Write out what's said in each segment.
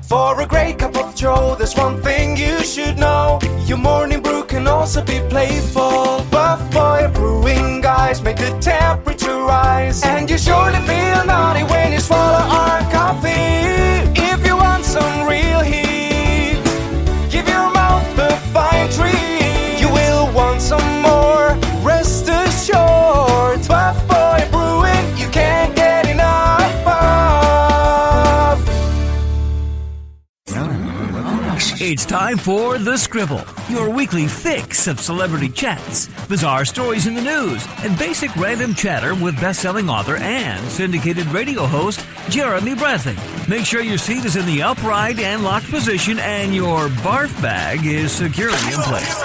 For a great cup of joe, there's one thing you should know. Your morning brew can also be playful. Buff Boy Brewing guys make the temperature rise. And you surely feel naughty when you swallow our coffee. If you want some real heat, give your mouth a fine treat. You will want some more, rest assured. Buff Boy Brewing, you can't get enough of. It's time for The Scribble, your weekly fix of celebrity chats, bizarre stories in the news, and basic random chatter with best-selling author and syndicated radio host Jeremy Bradley. Make sure your seat is in the upright and locked position and your barf bag is securely in place.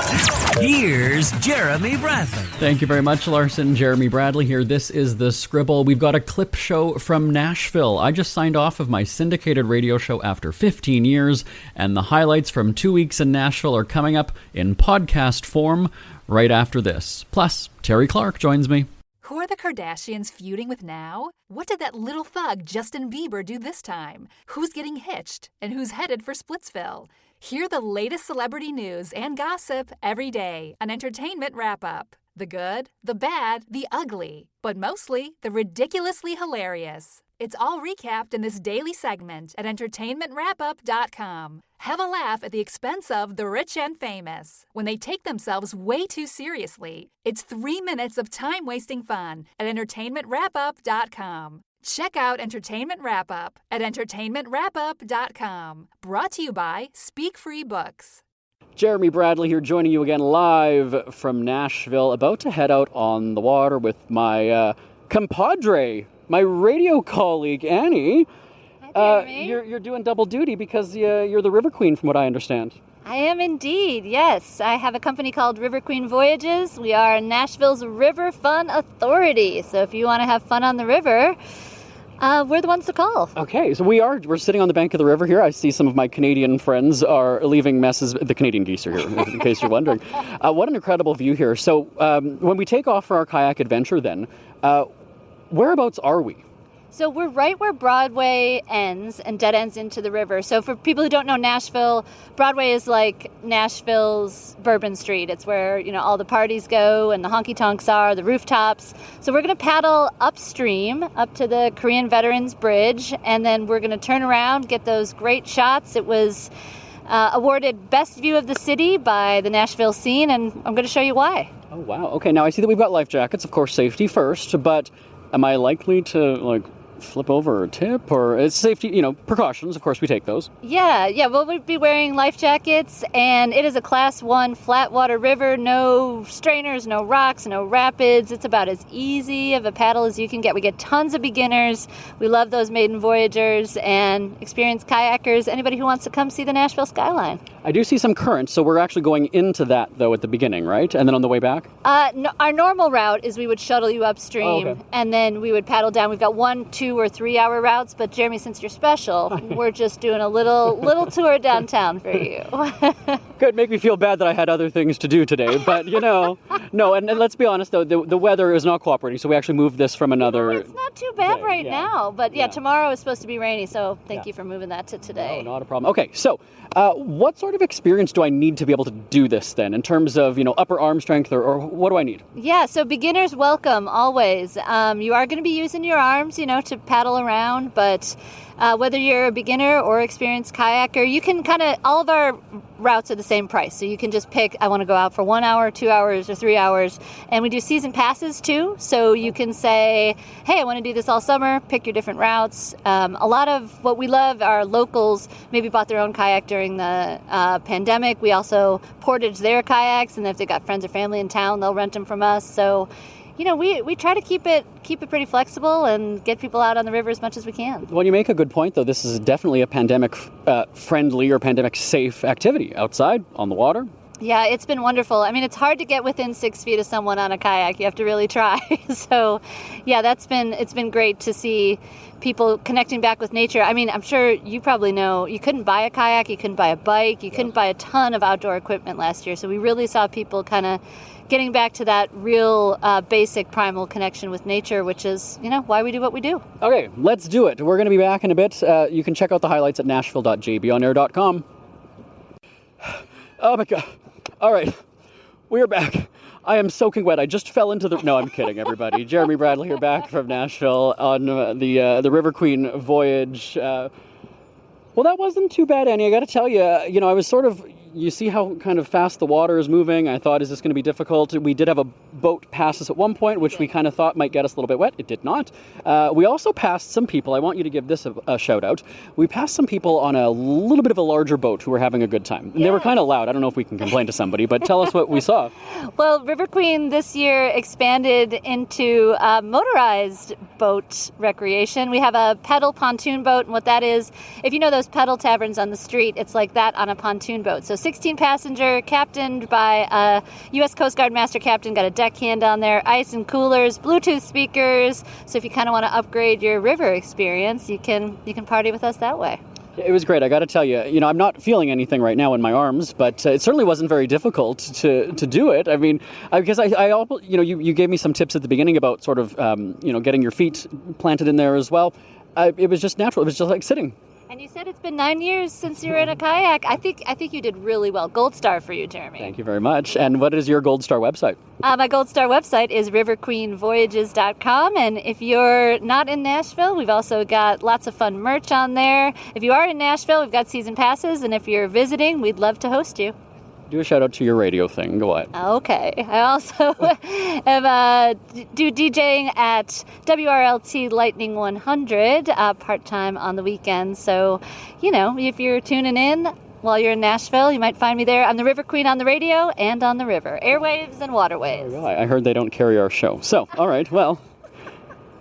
Here's Jeremy Bradley. Thank you very much, Larson. Jeremy Bradley here. This is The Scribble. We've got a clip show from Nashville. I just signed off of my syndicated radio show after 15 years, and the highlights from 2 weeks in Nashville are coming up in podcast form right after this. Plus, Terri Clark joins me. Who are the Kardashians feuding with now? What did that little thug Justin Bieber do this time? Who's getting hitched? And who's headed for Splitsville? Hear the latest celebrity news and gossip every day on Entertainment Wrap-Up. The good, the bad, the ugly, but mostly the ridiculously hilarious. It's all recapped in this daily segment at entertainmentwrapup.com. Have a laugh at the expense of the rich and famous when they take themselves way too seriously. It's 3 minutes of time-wasting fun at entertainmentwrapup.com. Check out Entertainment Wrap-Up at entertainmentwrapup.com. Brought to you by Speak Free Books. Jeremy Bradley here, joining you again live from Nashville, about to head out on the water with my compadre, my radio colleague, Annie. You're doing double duty because you're the River Queen, from what I understand. I am indeed, yes. I have a company called River Queen Voyages. We are Nashville's River Fun Authority. So if you want to have fun on the river, we're the ones to call. Okay, so we're sitting on the bank of the river here. I see some of my Canadian friends are leaving messes. The Canadian geese are here, in case you're wondering. What an incredible view here. So when we take off for our kayak adventure then, whereabouts are we? So we're right where Broadway ends and dead ends into the river. So for people who don't know Nashville, Broadway is like Nashville's Bourbon Street. It's where, all the parties go and the honky-tonks are, the rooftops. So we're going to paddle upstream up to the Korean Veterans Bridge, and then we're going to turn around, get those great shots. It was awarded Best View of the City by the Nashville Scene, and I'm going to show you why. Oh, wow. Okay, now I see that we've got life jackets, of course, safety first, but am I likely to, flip over or tip, or it's safety, precautions, of course we take those. Yeah, we'll be wearing life jackets, and it is a Class 1 flat water river, no strainers, no rocks, no rapids. It's about as easy of a paddle as you can get. We get tons of beginners. We love those maiden voyagers and experienced kayakers, anybody who wants to come see the Nashville skyline. I do see some currents, so we're actually going into that, though, at the beginning, right? And then on the way back? No, our normal route is we would shuttle you upstream, and then we would paddle down. We've got 1, 2, or 3 hour routes, but Jeremy, since you're special, we're just doing a little tour downtown for you. Good, make me feel bad that I had other things to do today, but no, and let's be honest though, the weather is not cooperating, so we actually moved this from another it's not too bad day. Now, but tomorrow is supposed to be rainy, so thank you for moving that to today. No, not a problem. Okay, so what sort of experience do I need to be able to do this then, in terms of, upper arm strength, or what do I need? Yeah, so beginners welcome, always. You are going to be using your arms, to paddle around, but whether you're a beginner or experienced kayaker, you can all of our routes are the same price. So you can just pick, I want to go out for 1 hour, 2 hours, or 3 hours. And we do season passes too. So you can say, hey, I want to do this all summer, pick your different routes. A lot of what we love, our locals maybe bought their own kayak during the pandemic. We also portage their kayaks, and if they've got friends or family in town, they'll rent them from us. So we try to keep it pretty flexible and get people out on the river as much as we can. Well, you make a good point, though. This is definitely a pandemic friendly or pandemic safe activity outside on the water. Yeah, it's been wonderful. I mean, it's hard to get within 6 feet of someone on a kayak. You have to really try. So, yeah, it's been great to see people connecting back with nature. I mean, I'm sure you probably know you couldn't buy a kayak, you couldn't buy a bike, you couldn't buy a ton of outdoor equipment last year. So we really saw people kind of getting back to that real basic primal connection with nature, which is, why we do what we do. Okay, let's do it. We're going to be back in a bit. You can check out the highlights at nashville.jbonair.com. Oh my God. All right, we're back. I am soaking wet. I just fell into the... No, I'm kidding, everybody. Jeremy Bradley here, back from Nashville on the River Queen voyage. Well, that wasn't too bad, Annie. I got to tell you, I was sort of... You see how kind of fast the water is moving. I thought, is this going to be difficult? We did have a boat pass us at one point, which we kind of thought might get us a little bit wet. It did not. We also passed some people. I want you to give this a shout out. We passed some people on a little bit of a larger boat who were having a good time. And They were kind of loud. I don't know if we can complain to somebody, but tell us what we saw. Well, River Queen this year expanded into motorized boat recreation. We have a pedal pontoon boat, and what that is, if you know those pedal taverns on the street, it's like that on a pontoon boat. So 16 passenger, captained by a U.S. Coast Guard master captain, got a deckhand on there, ice and coolers, Bluetooth speakers. So if you kind of want to upgrade your river experience, you can party with us that way. It was great. I got to tell you, I'm not feeling anything right now in my arms, but it certainly wasn't very difficult to do it. I mean, because you gave me some tips at the beginning about sort of, getting your feet planted in there as well. It was just natural. It was just like sitting. And you said it's been 9 years since you were in a kayak. I think you did really well. Gold star for you, Jeremy. Thank you very much. And what is your Gold Star website? My Gold Star website is riverqueenvoyages.com. And if you're not in Nashville, we've also got lots of fun merch on there. If you are in Nashville, we've got season passes. And if you're visiting, we'd love to host you. Do a shout out to your radio thing. Go on. Okay. I also do DJing at WRLT Lightning 100 part-time on the weekends. So, if you're tuning in while you're in Nashville, you might find me there. I'm the River Queen on the radio and on the river. Airwaves and waterways. Oh, I heard they don't carry our show. So, all right, well,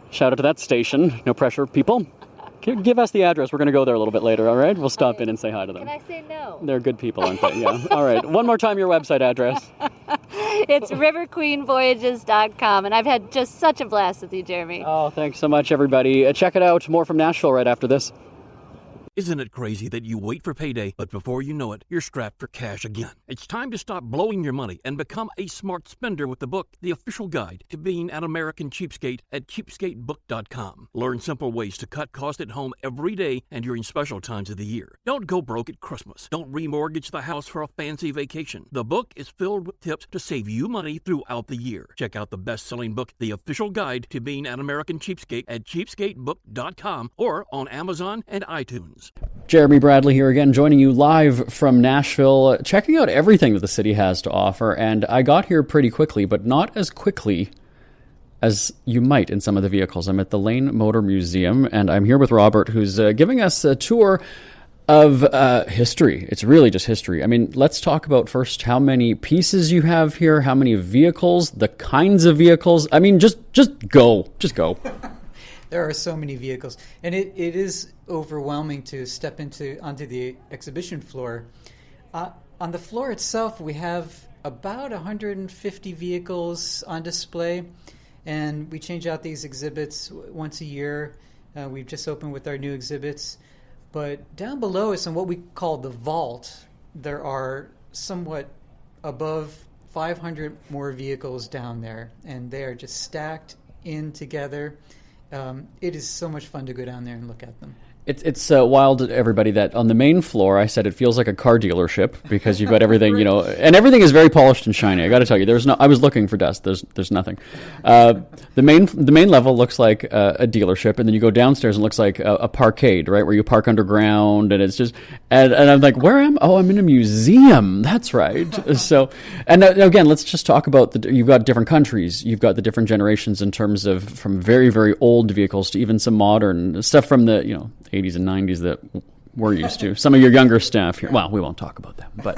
shout out to that station. No pressure, people. Give us the address. We're going to go there a little bit later, all right? We'll stop in and say hi to them. Can I say no? They're good people, aren't they? Yeah. All right. One more time, your website address. It's riverqueenvoyages.com, and I've had just such a blast with you, Jeremy. Oh, thanks so much, everybody. Check it out. More from Nashville right after this. Isn't it crazy that you wait for payday, but before you know it, you're strapped for cash again? It's time to stop blowing your money and become a smart spender with the book, The Official Guide to Being an American Cheapskate at cheapskatebook.com. Learn simple ways to cut costs at home every day and during special times of the year. Don't go broke at Christmas. Don't remortgage the house for a fancy vacation. The book is filled with tips to save you money throughout the year. Check out the best-selling book, The Official Guide to Being an American Cheapskate at cheapskatebook.com or on Amazon and iTunes. Jeremy Bradley here again, joining you live from Nashville, checking out everything that the city has to offer. And I got here pretty quickly, but not as quickly as you might in some of the vehicles. I'm at the Lane Motor Museum, and I'm here with Robert, who's giving us a tour of history. It's really just history. I mean, let's talk about first how many pieces you have here, how many vehicles, the kinds of vehicles. I mean, just go. Just go. There are so many vehicles, and it is overwhelming to step onto the exhibition floor. On the floor itself, we have about 150 vehicles on display, and we change out these exhibits once a year. We've just opened with our new exhibits. But down below us in what we call the vault, there are somewhat above 500 more vehicles down there, and they are just stacked in together. It is so much fun to go down there and look at them. It's wild, everybody, that on the main floor, I said it feels like a car dealership because you've got everything, and everything is very polished and shiny. I got to tell you, I was looking for dust. There's nothing. The main level looks like a dealership, and then you go downstairs and it looks like a parkade, right, where you park underground, and it's just, and I'm like, where am? Oh, I'm in a museum. That's right. So, and again, let's just talk about you've got different countries, you've got the different generations in terms of from very, very old vehicles to even some modern stuff from the 80s and 90s that we're used to. Some of your younger staff here, well, we won't talk about that, but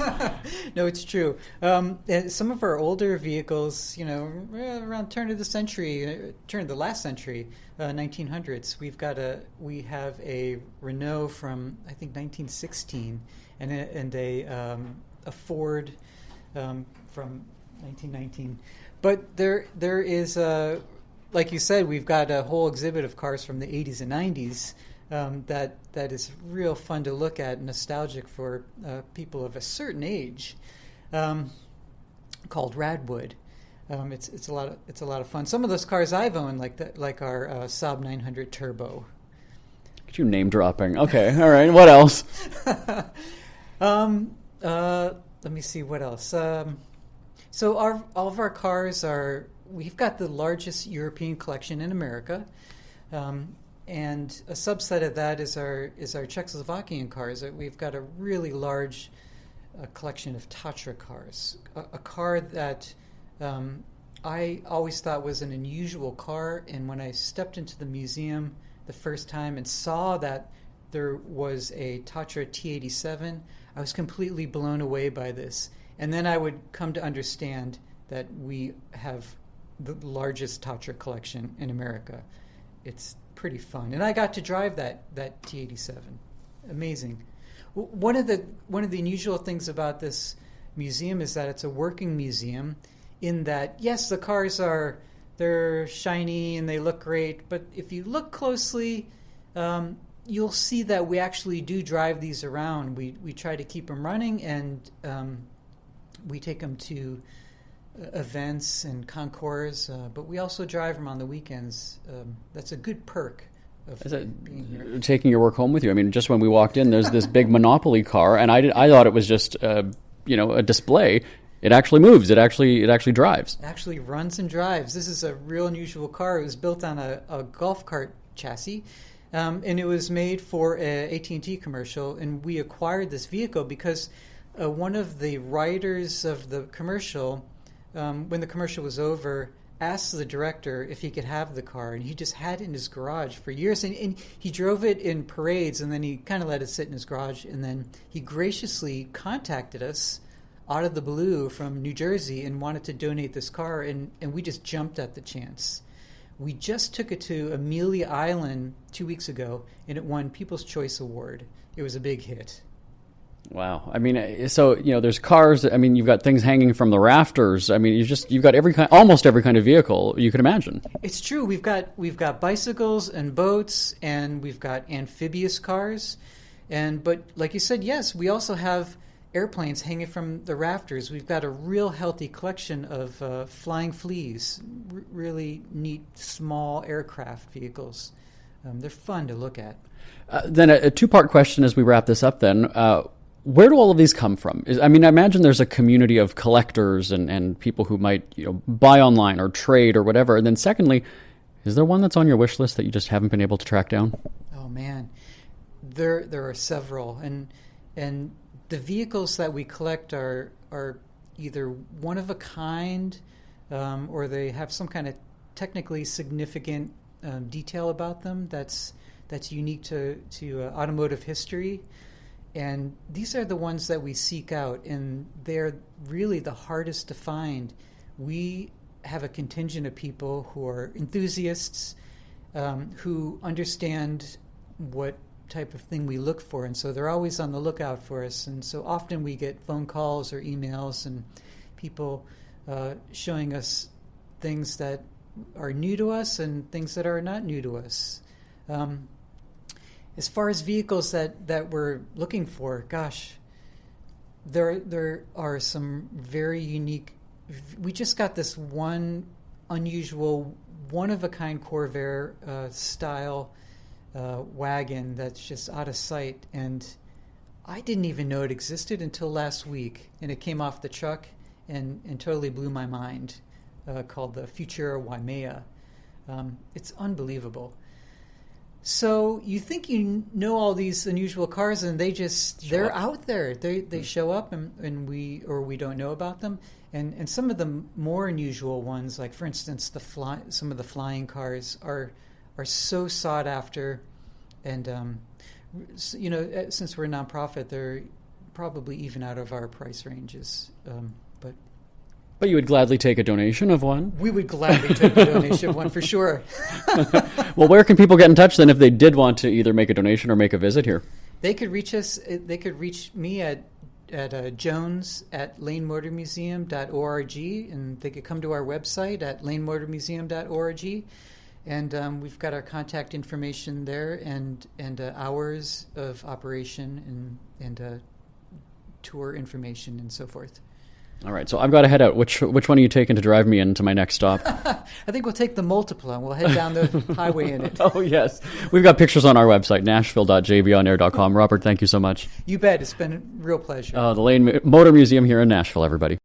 no, it's true. Some of our older vehicles, around turn of the last century, 1900s. We have a Renault from I think 1916, and a Ford from 1919. But there is, like you said, we've got a whole exhibit of cars from the 80s and 90s that is real fun to look at, nostalgic for people of a certain age, called Radwood. It's a lot of fun. Some of those cars I've owned, like our Saab 900 Turbo. Get you name dropping. Okay, all right. What else? Let me see what else. So all of our cars we've got the largest European collection in America, and a subset of that is our Czechoslovakian cars. We've got a really large collection of Tatra cars. A car that I always thought was an unusual car, and when I stepped into the museum the first time and saw that there was a Tatra T87, I was completely blown away by this. And then I would come to understand that we have the largest Tatra collection in America. It's pretty fun. And I got to drive that T87. Amazing. One of the unusual things about this museum is that it's a working museum, in that, yes, the cars they're shiny and they look great, but if you look closely, you'll see that we actually do drive these around. We try to keep them running, and we take them to events and concours, but we also drive them on the weekends. That's a good perk of being here. Taking your work home with you. I mean, just when we walked in, there's this big Monopoly car, and I thought it was just a display. It actually moves. It actually drives. It actually runs and drives. This is a real unusual car. It was built on a golf cart chassis, and it was made for an AT&T commercial. And we acquired this vehicle because one of the writers of the commercial, when the commercial was over, asked the director if he could have the car, and he just had it in his garage for years. And he drove it in parades, and then he kind of let it sit in his garage, and then he graciously contacted us out of the blue from New Jersey and wanted to donate this car, and we just jumped at the chance. We just took it to Amelia Island 2 weeks ago, and it won People's Choice Award. It was a big hit. Wow. I mean, so, there's cars. I mean, you've got things hanging from the rafters. I mean, you've got almost every kind of vehicle you could imagine. It's true. We've got bicycles and boats, and we've got amphibious cars. But like you said, yes, we also have airplanes hanging from the rafters. We've got a real healthy collection of flying fleas, really neat small aircraft vehicles. They're fun to look at. Then a two-part question as we wrap this up then. Where do all of these come from? I imagine there's a community of collectors and people who might buy online or trade or whatever. And then secondly, is there one that's on your wish list that you just haven't been able to track down? Oh, man. There are several. And the vehicles that we collect are either one of a kind, or they have some kind of technically significant detail about them that's unique to automotive history. And these are the ones that we seek out, and they're really the hardest to find. We have a contingent of people who are enthusiasts, who understand what type of thing we look for, and so they're always on the lookout for us. And so often we get phone calls or emails and people showing us things that are new to us and things that are not new to us. As far as vehicles that we're looking for, gosh, there are some very unique. We just got this one unusual, one-of-a-kind Corvair style wagon that's just out of sight, and I didn't even know it existed until last week, and it came off the truck and totally blew my mind, called the Futura Waimea. It's unbelievable. So you think you know all these unusual cars, and they're out there. They show up, and we don't know about them. And some of the more unusual ones, like for instance, some of the flying cars are so sought after, and since we're a nonprofit, they're probably even out of our price ranges. But you would gladly take a donation of one? We would gladly take a donation of one, for sure. Well, where can people get in touch then if they did want to either make a donation or make a visit here? They could reach us. They could reach me at Jones at lanemotormuseum.org, and they could come to our website at lanemotormuseum.org. And we've got our contact information there, and hours of operation, and tour information, and so forth. All right, so I've got to head out. Which one are you taking to drive me into my next stop? I think we'll take the Multipla, and we'll head down the highway in it. Oh, yes. We've got pictures on our website, nashville.jbonair.com. Robert, thank you so much. You bet. It's been a real pleasure. The Lane Motor Museum here in Nashville, everybody.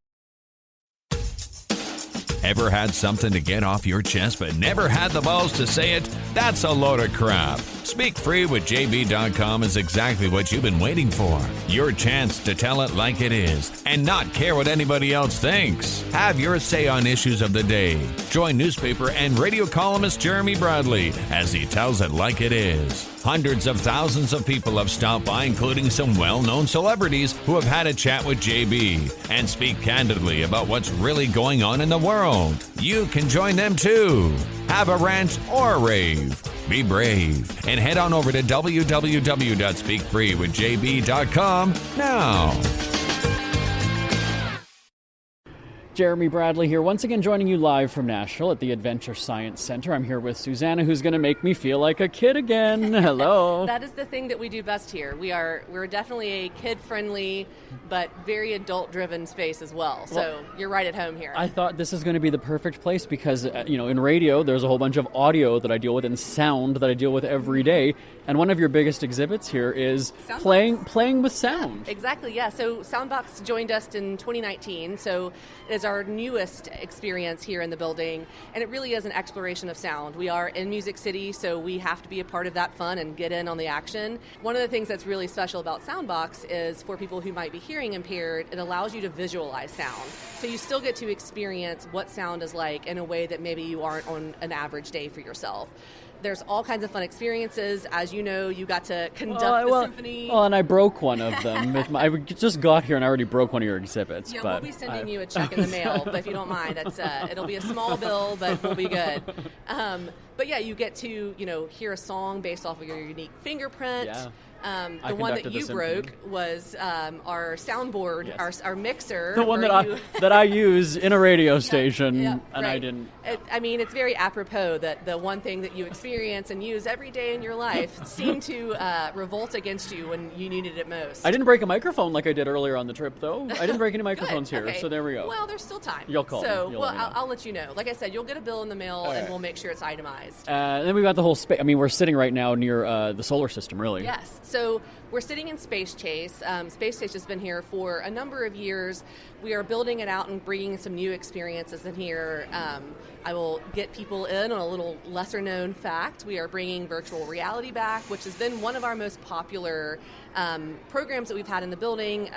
Ever had something to get off your chest but never had the balls to say it? That's a load of crap. Speak Free with JB.com is exactly what you've been waiting for. Your chance to tell it like it is and not care what anybody else thinks. Have your say on issues of the day. Join newspaper and radio columnist Jeremy Bradley as he tells it like it is. Hundreds of thousands of people have stopped by, including some well-known celebrities who have had a chat with JB and speak candidly about what's really going on in the world. You can join them too. Have a rant or a rave. Be brave and head on over to www.speakfreewithjb.com now. Jeremy Bradley here, once again joining you live from Nashville at the Adventure Science Center. I'm here with Susanna, who's going to make me feel like a kid again. Hello. That is the thing that we do best here. We're definitely a kid-friendly but very adult-driven space as well. So you're right at home here. I thought this is going to be the perfect place because, in radio, there's a whole bunch of audio that I deal with and sound that I deal with every day. And one of your biggest exhibits here is playing with sound. Yeah, exactly, yeah. So Soundbox joined us in 2019. So it is our newest experience here in the building. And it really is an exploration of sound. We are in Music City, so we have to be a part of that fun and get in on the action. One of the things that's really special about Soundbox is for people who might be hearing impaired, it allows you to visualize sound. So you still get to experience what sound is like in a way that maybe you aren't on an average day for yourself. There's all kinds of fun experiences. As you know, you got to conduct the symphony. Well, and I broke one of them. I just got here and I already broke one of your exhibits. Yeah, we'll be sending you a check in the mail, but if you don't mind, it'll be a small bill, but we'll be good. But yeah, you get to hear a song based off of your unique fingerprint. Yeah. The one that you broke was our soundboard, yes. our mixer. The one that I use in a radio station, and right. I didn't. It's very apropos that the one thing that you experience and use every day in your life seemed to revolt against you when you needed it most. I didn't break a microphone like I did earlier on the trip, though. I didn't break any microphones here, okay. So there we go. Well, there's still time. You'll call me. I'll let you know. Like I said, you'll get a bill in the mail, and we'll make sure it's itemized. And then we've got the whole space. We're sitting right now near the solar system, really. Yes. So we're sitting in Space Chase. Space Chase has been here for a number of years. We are building it out and bringing some new experiences in here. I will get people in on a little lesser-known fact. We are bringing virtual reality back, which has been one of our most popular programs that we've had in the building.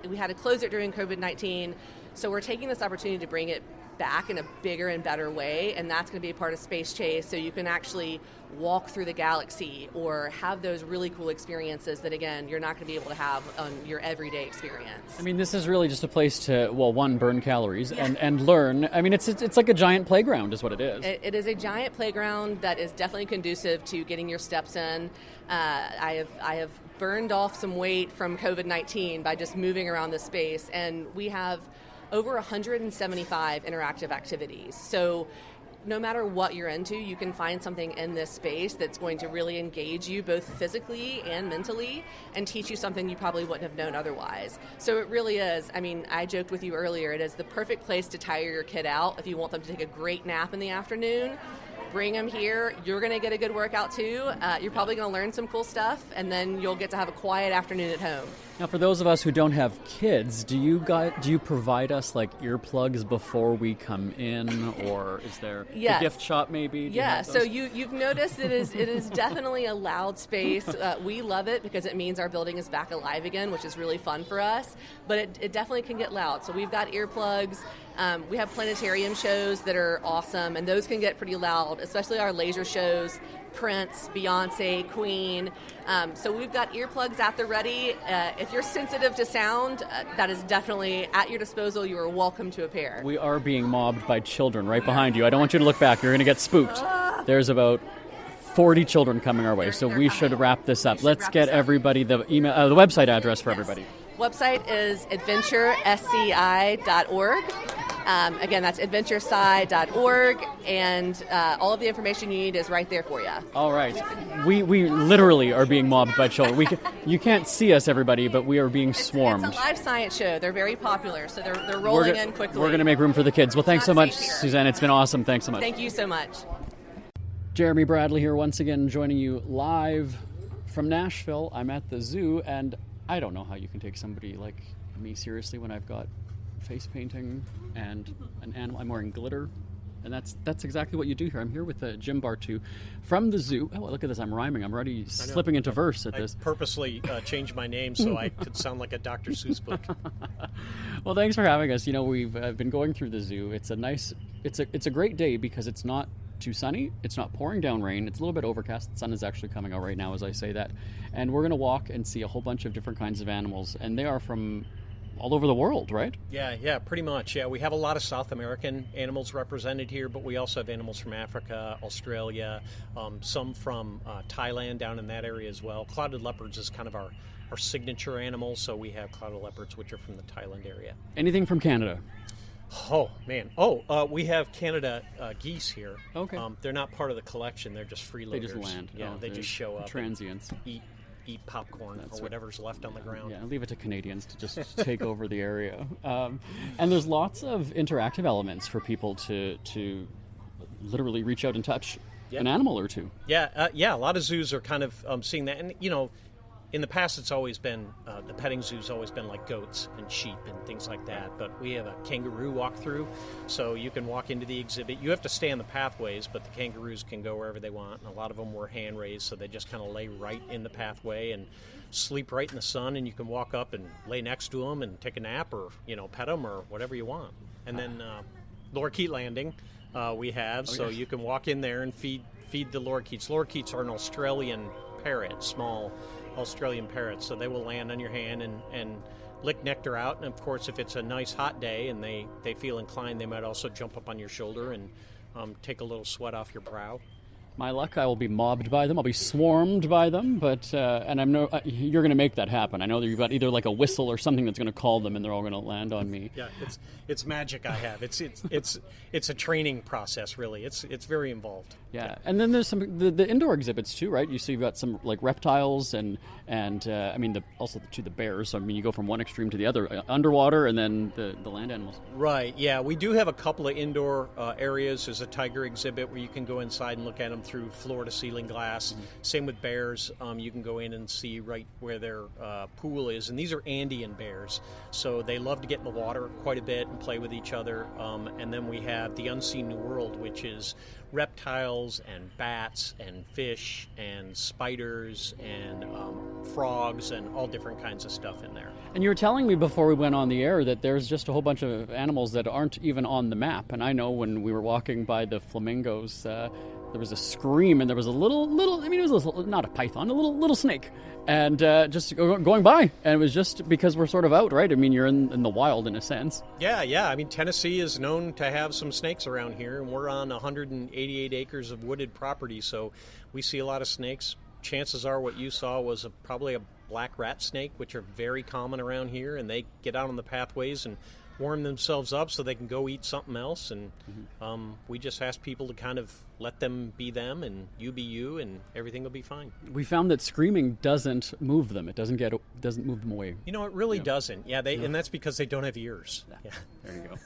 We had to close it during COVID-19, so we're taking this opportunity to bring it back in a bigger and better way, and that's going to be a part of Space Chase, so you can actually walk through the galaxy or have those really cool experiences that, again, you're not going to be able to have on your everyday experience. This is really just a place to, one, burn calories and learn. It's like a giant playground is what it is. It is a giant playground that is definitely conducive to getting your steps in. I have burned off some weight from COVID-19 by just moving around this space, and we have over 175 interactive activities. So no matter what you're into, you can find something in this space that's going to really engage you both physically and mentally and teach you something you probably wouldn't have known otherwise. So it really is, I joked with you earlier, it is the perfect place to tire your kid out if you want them to take a great nap in the afternoon. Bring them here. You're going to get a good workout too. You're probably going to learn some cool stuff, and then you'll get to have a quiet afternoon at home. Now, for those of us who don't have kids, do you provide us like earplugs before we come in, or is there a gift shop maybe? Yeah. So you've noticed it is definitely a loud space. We love it because it means our building is back alive again, which is really fun for us. But it definitely can get loud. So we've got earplugs. We have planetarium shows that are awesome, and those can get pretty loud, especially our laser shows, Prince, Beyonce, Queen. So we've got earplugs at the ready. If you're sensitive to sound, that is definitely at your disposal. You are welcome to a pair. We are being mobbed by children right behind you. I don't want you to look back. You're going to get spooked. There's about 40 children coming our way, so we should wrap this up. Let's get everybody the email, the website address for everybody. Website is adventuresci.org. Again, that's adventuresci.org, and all of the information you need is right there for you. All right. We literally are being mobbed by children. You can't see us, everybody, but we are being swarmed. It's a live science show. They're very popular, so they're rolling in quickly. We're going to make room for the kids. Well, thanks so much, Suzanne. It's been awesome. Thanks so much. Thank you so much. Jeremy Bradley here once again, joining you live from Nashville. I'm at the zoo, and I don't know how you can take somebody like me seriously when I've got face painting and an animal. I'm wearing glitter, and that's exactly what you do here. I'm here with Jim Bartu from the zoo. Oh, look at this. I'm rhyming. I'm already slipping into verse at this. I purposely changed my name so I could sound like a Dr. Seuss book. Well, thanks for having us. You know, we've been going through the zoo. It's a great day because it's not too sunny. It's not pouring down rain. It's a little bit overcast. The sun is actually coming out right now as I say that. And we're going to walk and see a whole bunch of different kinds of animals. And they are from all over the world, right? Yeah, pretty much. Yeah, we have a lot of South American animals represented here, but we also have animals from Africa, Australia, some from Thailand down in that area as well. Clouded leopards is kind of our signature animal, so we have clouded leopards, which are from the Thailand area. Anything from Canada? Oh, man. We have Canada geese here. Okay. They're not part of the collection. They're just freeloaders. They just land. Yeah, they just show up. Transients. Eat popcorn or whatever's left on the ground. Yeah, leave it to Canadians to just take over the area. And there's lots of interactive elements for people to literally reach out and touch an animal or two. Yeah, a lot of zoos are kind of seeing that. And, you know, in the past it's always been, the petting zoo's always been like goats and sheep and things like that. But we have a kangaroo walkthrough, so you can walk into the exhibit. You have to stay on the pathways, but the kangaroos can go wherever they want. And a lot of them were hand-raised, so they just kind of lay right in the pathway and sleep right in the sun. And you can walk up and lay next to them and take a nap or, you know, pet them or whatever you want. And then lorikeet landing we have, so you can walk in there and feed the lorikeets. Lorikeets are an Australian parrot, small Australian parrots, so they will land on your hand and lick nectar out. And of course, if it's a nice hot day and they feel inclined, they might also jump up on your shoulder and take a little sweat off your brow. My luck, I will be mobbed by them. I'll be swarmed by them, but and you're going to make that happen. I know that you've got either like a whistle or something that's going to call them, and they're all going to land on me. Yeah, it's magic. I have it's a training process. Really, it's very involved. Yeah, and then there's some the indoor exhibits too, right? You've got some like reptiles and I mean also the bears. So I mean, you go from one extreme to the other, underwater, and then the land animals. Right. Yeah, we do have a couple of indoor areas. There's a tiger exhibit where you can go inside and look at them through floor-to-ceiling glass. Mm-hmm. Same with bears. You can go in and see right where their pool is. And these are Andean bears, so they love to get in the water quite a bit and play with each other. And then we have the Unseen New World, which is reptiles and bats and fish and spiders and frogs and all different kinds of stuff in there. And you were telling me before we went on the air that there's just a whole bunch of animals that aren't even on the map. And I know when we were walking by the flamingos, there was a scream, and there was a little. I mean, it was not a python, a little snake, and just going by. And it was just because we're sort of out, right? I mean, you're in the wild in a sense. Yeah. I mean, Tennessee is known to have some snakes around here, and we're on 188 acres of wooded property, so we see a lot of snakes. Chances are, what you saw was probably a black rat snake, which are very common around here, and they get out on the pathways and warm themselves up so they can go eat something else. And we just ask people to kind of let them be them and you be you, and everything will be fine. We found that screaming doesn't move them. It doesn't move them away. You know, it really doesn't. Yeah, and that's because they don't have ears. Yeah. There you go.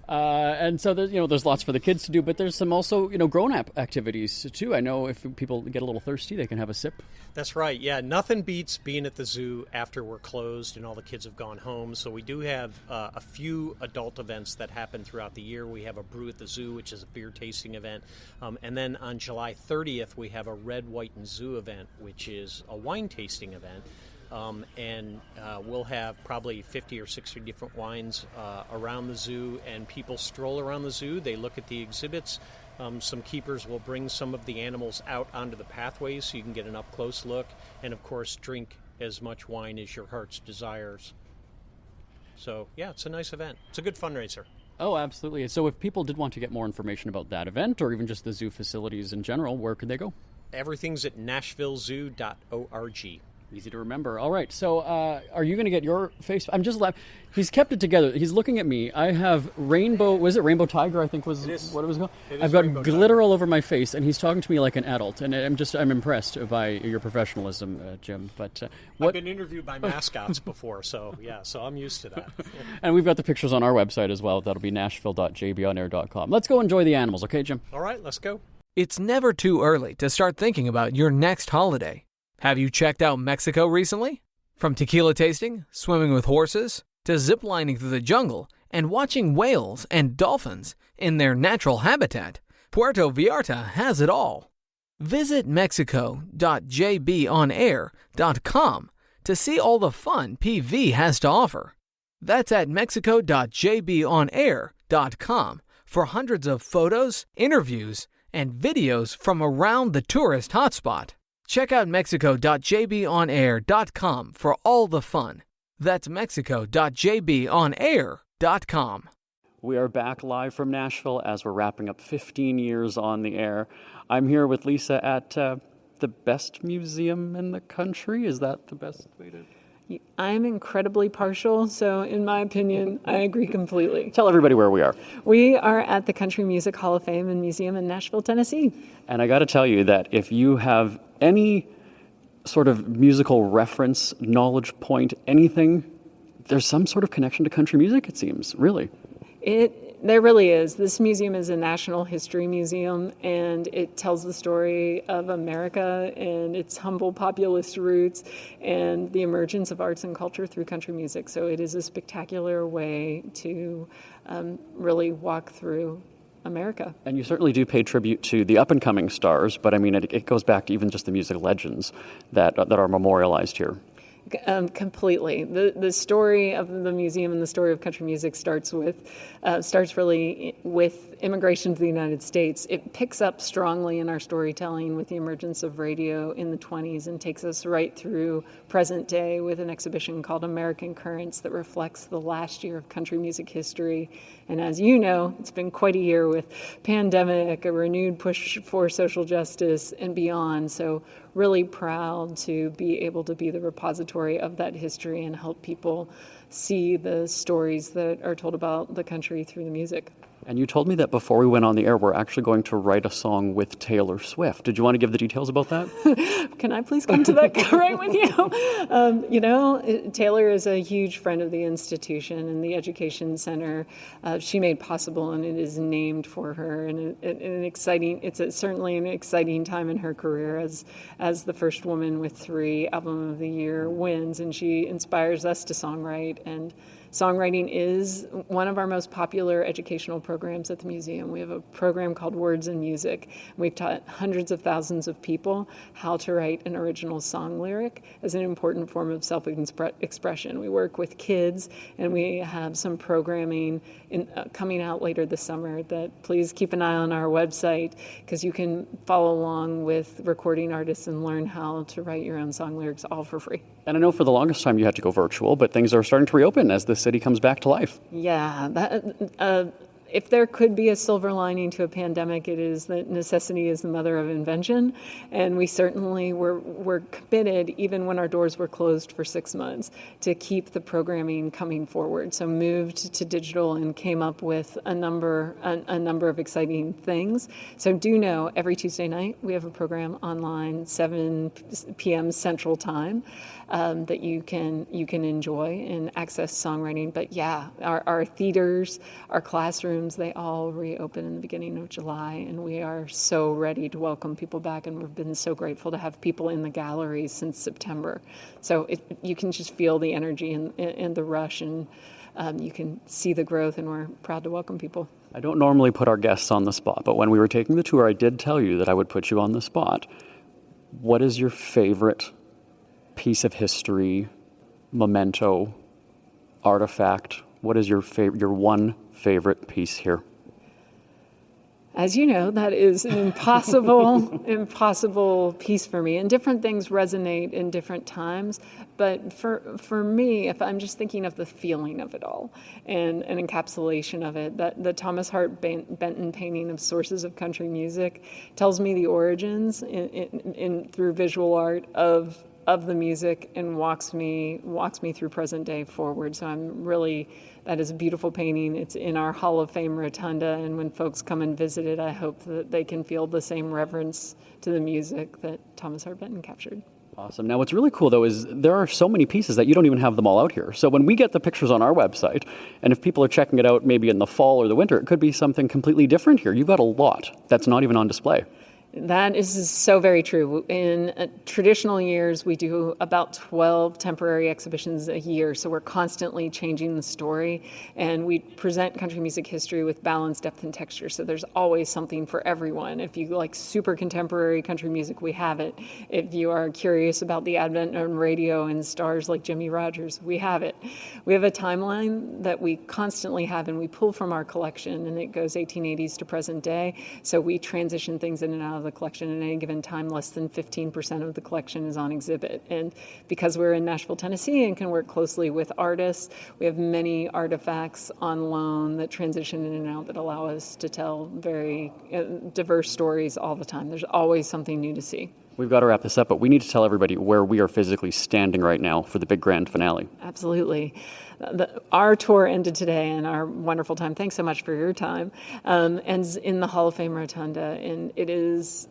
And so there's lots for the kids to do, but there's some also grown-up activities too. I know if people get a little thirsty, they can have a sip. That's right. Yeah, nothing beats being at the zoo after we're closed and all the kids have gone home. So we do have a few adult events that happen throughout the year. We have a Brew at the Zoo, which is a beer tasting event. And then on July 30th, we have a Red, White, and Zoo event, which is a wine tasting event. And we'll have probably 50 or 60 different wines around the zoo, and people stroll around the zoo. They look at the exhibits. Some keepers will bring some of the animals out onto the pathways so you can get an up-close look, and of course drink as much wine as your heart's desires. So yeah, it's a nice event. It's a good fundraiser. Oh, absolutely. So if people did want to get more information about that event, or even just the zoo facilities in general, where could they go? Everything's at NashvilleZoo.org. Easy to remember. All right. So are you going to get your face? I'm just laughing. He's kept it together. He's looking at me. I have rainbow. Was it Rainbow Tiger? I think was what it was called. I've got glitter all over my face, and he's talking to me like an adult. And I'm impressed by your professionalism, Jim. But I've been interviewed by mascots before, so I'm used to that. And we've got the pictures on our website as well. That'll be nashville.jbonair.com. Let's go enjoy the animals, okay, Jim? All right, let's go. It's never too early to start thinking about your next holiday. Have you checked out Mexico recently? From tequila tasting, swimming with horses, to ziplining through the jungle and watching whales and dolphins in their natural habitat, Puerto Vallarta has it all. Visit mexico.jbonair.com to see all the fun PV has to offer. That's at mexico.jbonair.com for hundreds of photos, interviews, and videos from around the tourist hotspot. Check out mexico.jbonair.com for all the fun. That's mexico.jbonair.com. We are back live from Nashville as we're wrapping up 15 years on the air. I'm here with Lisa at the best museum in the country. Is that the best way to... I'm incredibly partial, so in my opinion, I agree completely. Tell everybody where we are. We are at the Country Music Hall of Fame and Museum in Nashville, Tennessee. And I got to tell you that if you have any sort of musical reference, knowledge point, anything, there's some sort of connection to country music, it seems, really. There really is. This museum is a national history museum, and it tells the story of America and its humble populist roots and the emergence of arts and culture through country music. So it is a spectacular way to really walk through America. And you certainly do pay tribute to the up-and-coming stars, but I mean, it goes back to even just the music legends that are memorialized here. Completely. The story of the museum and the story of country music starts really with immigration to the United States. It picks up strongly in our storytelling with the emergence of radio in the 1920s and takes us right through present day with an exhibition called American Currents that reflects the last year of country music history. And as you know, it's been quite a year with pandemic, a renewed push for social justice and beyond. So really proud to be able to be the repository of that history and help people see the stories that are told about the country through the music. And you told me that before we went on the air, we're actually going to write a song with Taylor Swift. Did you want to give the details about that? Can I please come to that right with you? Taylor is a huge friend of the institution and the Education Center. She made possible, and it is named for her. And it's certainly an exciting time in her career as the first woman with 3 Album of the Year wins, and she inspires us to songwrite. And songwriting is one of our most popular educational programs at the museum. We have a program called Words and Music. We've taught hundreds of thousands of people how to write an original song lyric as an important form of self-expression. We work with kids, and we have some programming coming out later this summer that please keep an eye on our website, because you can follow along with recording artists and learn how to write your own song lyrics all for free. And I know for the longest time you had to go virtual, but things are starting to reopen as the city comes back to life. Yeah, if there could be a silver lining to a pandemic, it is that necessity is the mother of invention. And we certainly were committed, even when our doors were closed for 6 months, to keep the programming coming forward. So moved to digital and came up with a number of exciting things. So do know every Tuesday night we have a program online, 7 p.m. Central Time, that you can enjoy and access songwriting. But yeah, our theaters, our classrooms, they all reopen in the beginning of July, and we are so ready to welcome people back, and we've been so grateful to have people in the galleries since September. So you can just feel the energy and the rush, and you can see the growth, and we're proud to welcome people. I don't normally put our guests on the spot, but when we were taking the tour, I did tell you that I would put you on the spot. What is your favorite piece of history, memento, artifact? What is your one favorite piece here? As you know, that is an impossible piece for me. And different things resonate in different times. But for me, if I'm just thinking of the feeling of it all and an encapsulation of it, that the Thomas Hart Benton painting of Sources of Country Music tells me the origins through visual art of of the music and walks me through present day forward. So that is a beautiful painting. It's in our Hall of Fame rotunda, and when folks come and visit it, I hope that they can feel the same reverence to the music that Thomas Hart Benton captured. Awesome. Now, what's really cool, though, is there are so many pieces that you don't even have them all out here. So when we get the pictures on our website, and if people are checking it out maybe in the fall or the winter, it could be something completely different here. You've got a lot that's not even on display. That is so very true. In traditional years, we do about 12 temporary exhibitions a year, so we're constantly changing the story, and we present country music history with balance, depth, and texture, so there's always something for everyone. If you like super contemporary country music, we have it. If you are curious about the advent of radio and stars like Jimmie Rodgers, we have it. We have a timeline that we constantly have, and we pull from our collection, and it goes 1880s to present day, so we transition things in and out of the collection. At any given time, less than 15% of the collection is on exhibit. And because we're in Nashville, Tennessee, and can work closely with artists, we have many artifacts on loan that transition in and out that allow us to tell very diverse stories all the time. There's always something new to see. We've got to wrap this up, but we need to tell everybody where we are physically standing right now for the big grand finale. Absolutely. Our tour ended today, and our wonderful time. Thanks so much for your time. Ends in the Hall of Fame Rotunda, and it is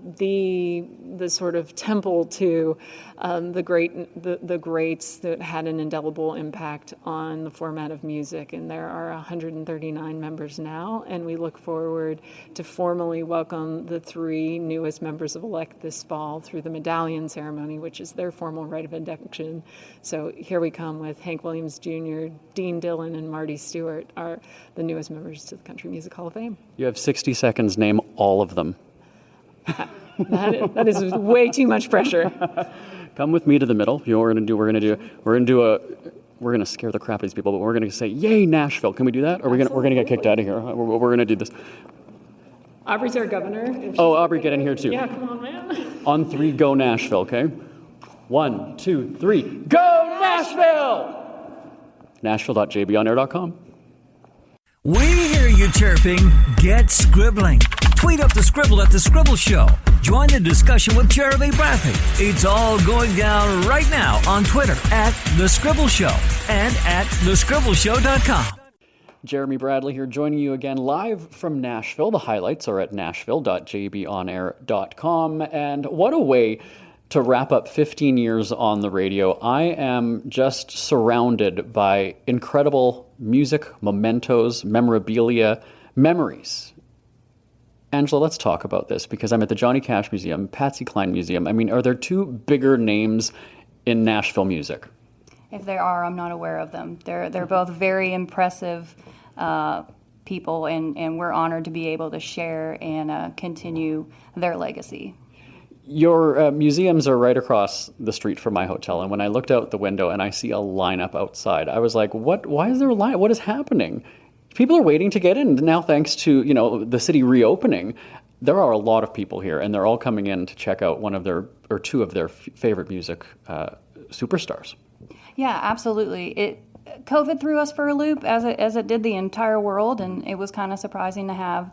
the sort of temple to the greats that had an indelible impact on the format of music. And there are 139 members now, and we look forward to formally welcome the 3 newest members of elect this fall through the medallion ceremony, which is their formal rite of induction. So here we come with Hank Williams Jr., Dean Dillon, and Marty Stewart are the newest members to the Country Music Hall of Fame. You have 60 seconds, name all of them. That is way too much pressure. Come with me to the middle. You know what we're gonna scare the crap out of these people, but we're gonna say, "Yay, Nashville!" Can we do that? Or we're gonna get kicked out of here? We're gonna do this. Aubrey's our governor. Oh, Aubrey, get in here too. Yeah, come on, man. On 3, go Nashville. Okay. 1, 2, 3, go Nashville! Nashville.jbonair.com. We hear you chirping. Get scribbling. Tweet up the Scribble at The Scribble Show. Join the discussion with Jeremy Bradley. It's all going down right now on Twitter at The Scribble Show and at thescribbleshow.com. Jeremy Bradley here, joining you again live from Nashville. The highlights are at nashville.jbonair.com. And what a way to wrap up 15 years on the radio. I am just surrounded by incredible music, mementos, memorabilia, memories. Angela, let's talk about this, because I'm at the Johnny Cash Museum, Patsy Cline Museum. I mean, are there 2 bigger names in Nashville music? If there are, I'm not aware of them. They're both very impressive people, and we're honored to be able to share and continue their legacy. Your museums are right across the street from my hotel, and when I looked out the window and I see a lineup outside, I was like, why is there a line? What is happening? People are waiting to get in. Now, thanks to, the city reopening, there are a lot of people here, and they're all coming in to check out one of their, or 2 of their favorite music superstars. Yeah, absolutely. COVID threw us for a loop, as it did the entire world, and it was kind of surprising to have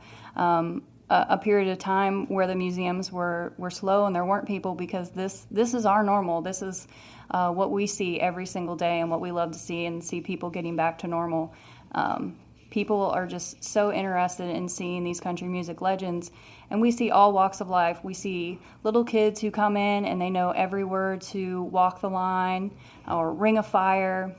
a period of time where the museums were slow and there weren't people, because this is our normal. This is what we see every single day and what we love to see, and see people getting back to normal. People are just so interested in seeing these country music legends, and we see all walks of life. We see little kids who come in and they know every word to Walk the Line or Ring of Fire.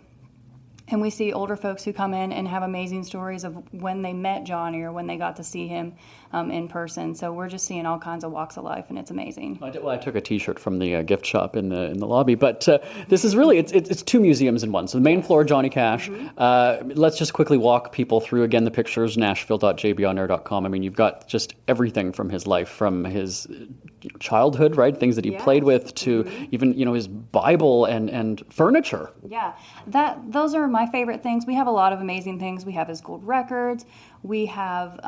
And we see older folks who come in and have amazing stories of when they met Johnny or when they got to see him in person. So we're just seeing all kinds of walks of life, and it's amazing. I took a T-shirt from the gift shop in the lobby, but this is really it's 2 museums in one. So the main floor, Johnny Cash. Mm-hmm. Let's just quickly walk people through again the pictures. Nashville.jbonair.com. I mean, you've got just everything from his life, from his childhood, right? Things that he played with, to even his Bible and furniture. Yeah, those are my favorite things. We have a lot of amazing things. We have his gold records. We have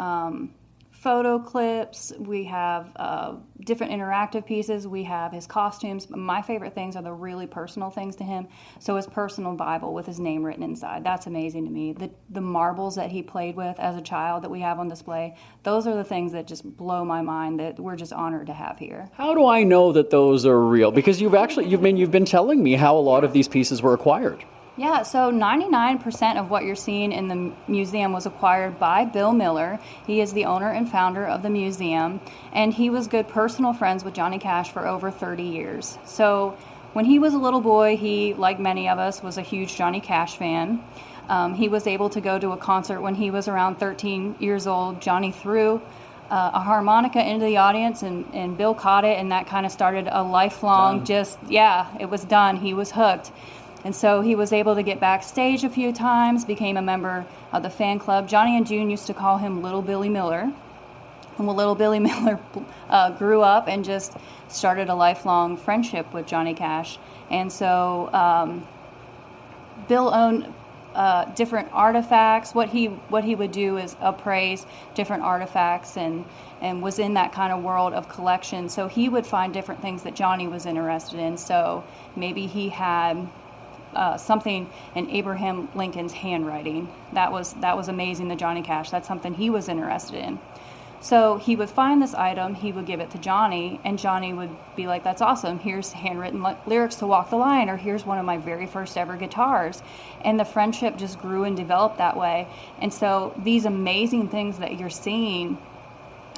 photo clips, we have different interactive pieces, we have his costumes. My favorite things are the really personal things to him. So his personal Bible with his name written inside, that's amazing to me. The marbles that he played with as a child that we have on display, those are the things that just blow my mind that we're just honored to have here. How do I know that those are real? Because you've been telling me how a lot of these pieces were acquired. Yeah, so 99% of what you're seeing in the museum was acquired by Bill Miller. He is the owner and founder of the museum, and he was good personal friends with Johnny Cash for over 30 years. So when he was a little boy, he, like many of us, was a huge Johnny Cash fan. He was able to go to a concert when he was around 13 years old. Johnny threw a harmonica into the audience, and Bill caught it, and that kind of started a lifelong it was done. He was hooked. And so he was able to get backstage a few times, became a member of the fan club. Johnny and June used to call him Little Billy Miller. And well, Little Billy Miller grew up and just started a lifelong friendship with Johnny Cash. And so Bill owned different artifacts. What he would do is appraise different artifacts and was in that kind of world of collection. So he would find different things that Johnny was interested in. So maybe he had something in Abraham Lincoln's handwriting. That was amazing to Johnny Cash. That's something he was interested in. So he would find this item, he would give it to Johnny, and Johnny would be like, that's awesome, here's handwritten lyrics to Walk the Line, or here's one of my very first ever guitars. And the friendship just grew and developed that way. And so these amazing things that you're seeing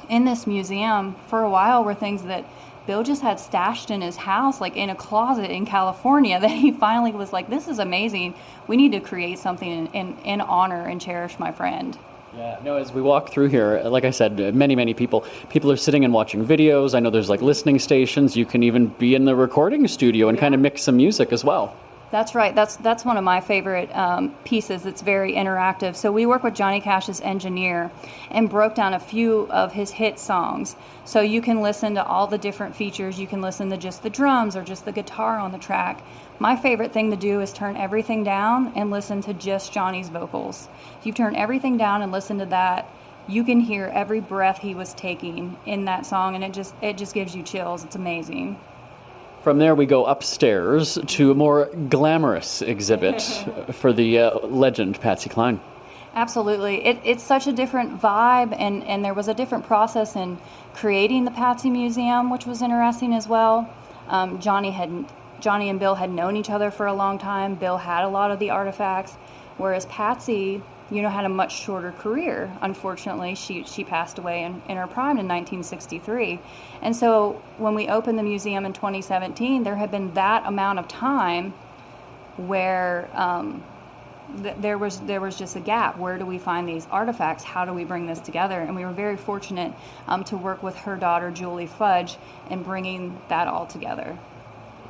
in this museum for a while were things that Bill just had stashed in his house, like in a closet in California, that he finally was like, this is amazing. We need to create something in honor and cherish my friend. Yeah, no, as we walk through here, like I said, many people are sitting and watching videos. I know there's like listening stations. You can even be in the recording studio and kind of mix some music as well. That's right. That's one of my favorite pieces. It's very interactive. So we work with Johnny Cash's engineer and broke down a few of his hit songs. So you can listen to all the different features. You can listen to just the drums or just the guitar on the track. My favorite thing to do is turn everything down and listen to just Johnny's vocals. If you turn everything down and listen to that, you can hear every breath he was taking in that song, and it just gives you chills. It's amazing. From there, we go upstairs to a more glamorous exhibit for the legend Patsy Cline. Absolutely. It's such a different vibe, and there was a different process in creating the Patsy Museum, which was interesting as well. Johnny and Bill had known each other for a long time. Bill had a lot of the artifacts, whereas Patsy, had a much shorter career. Unfortunately, she passed away in her prime in 1963. And so when we opened the museum in 2017, there had been that amount of time where there was just a gap. Where do we find these artifacts? How do we bring this together? And we were very fortunate to work with her daughter, Julie Fudge, in bringing that all together.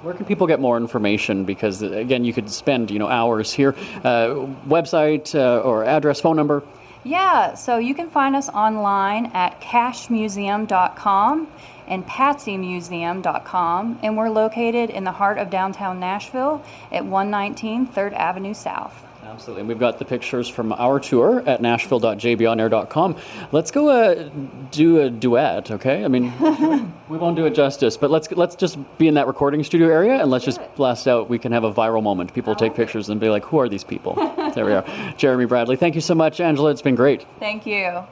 Where can people get more information? Because, again, you could spend, hours here. Website or address, phone number? Yeah, so you can find us online at cashmuseum.com and patsymuseum.com, and we're located in the heart of downtown Nashville at 119 3rd Avenue South. Absolutely. And we've got the pictures from our tour at nashville.jbonair.com. Let's go do a duet, okay? I mean, we won't do it justice, but let's just be in that recording studio area and let's just blast out. We can have a viral moment. People take pictures and be like, who are these people? There we are. Jeremy Bradley, thank you so much. Angela, it's been great. Thank you.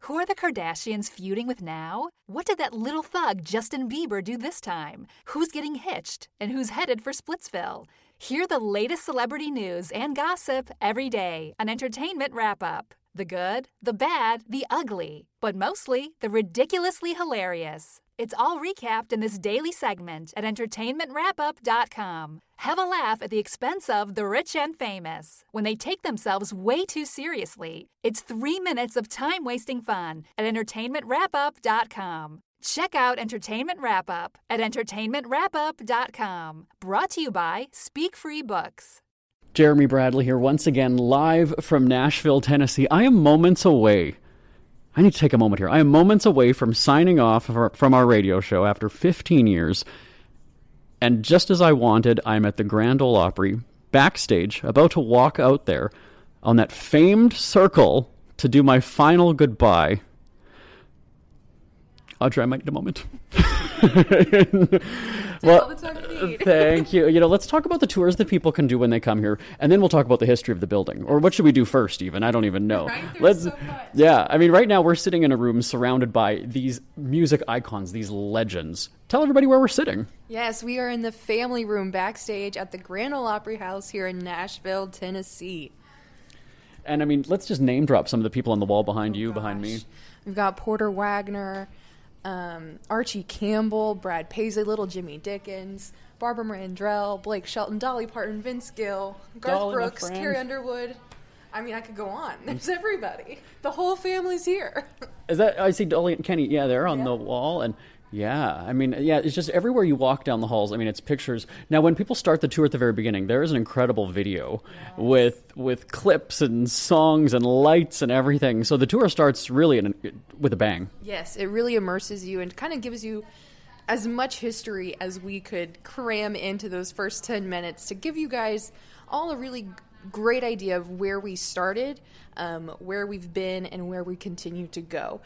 Who are the Kardashians feuding with now? What did that little thug Justin Bieber do this time? Who's getting hitched? And who's headed for Splitsville? Hear the latest celebrity news and gossip every day on Entertainment Wrap-Up. The good, the bad, the ugly, but mostly the ridiculously hilarious. It's all recapped in this daily segment at entertainmentwrapup.com. Have a laugh at the expense of the rich and famous when they take themselves way too seriously. It's 3 minutes of time-wasting fun at entertainmentwrapup.com. Check out Entertainment Wrap-Up at entertainmentwrapup.com. Brought to you by Speak Free Books. Jeremy Bradley here once again, live from Nashville, Tennessee. I am moments away. I need to take a moment here. I am moments away from signing off from our radio show after 15 years. And just as I wanted, I'm at the Grand Ole Opry, backstage, about to walk out there on that famed circle to do my final goodbye Audrey, I might need a moment. All the time you need. Thank you. Let's talk about the tours that people can do when they come here, and then we'll talk about the history of the building. Or what should we do first, even? I don't even know. Right? There's so much. Yeah, I mean, right now we're sitting in a room surrounded by these music icons, these legends. Tell everybody where we're sitting. Yes, we are in the family room backstage at the Grand Ole Opry House here in Nashville, Tennessee. And I mean, let's just name drop some of the people on the wall behind you, behind me. We've got Porter Wagner, Archie Campbell, Brad Paisley, Little Jimmy Dickens, Barbara Mandrell, Blake Shelton, Dolly Parton, Vince Gill, Garth Dolly, my Brooks, friend. Carrie Underwood. I mean, I could go on. There's everybody. The whole family's here. Is that, I see Dolly and Kenny, they're on the wall, and it's just everywhere you walk down the halls, I mean, it's pictures. Now, when people start the tour at the very beginning, there is an incredible video with clips and songs and lights and everything. So the tour starts really with a bang. Yes, it really immerses you and kind of gives you as much history as we could cram into those first 10 minutes to give you guys all a really great idea of where we started, where we've been, and where we continue to go,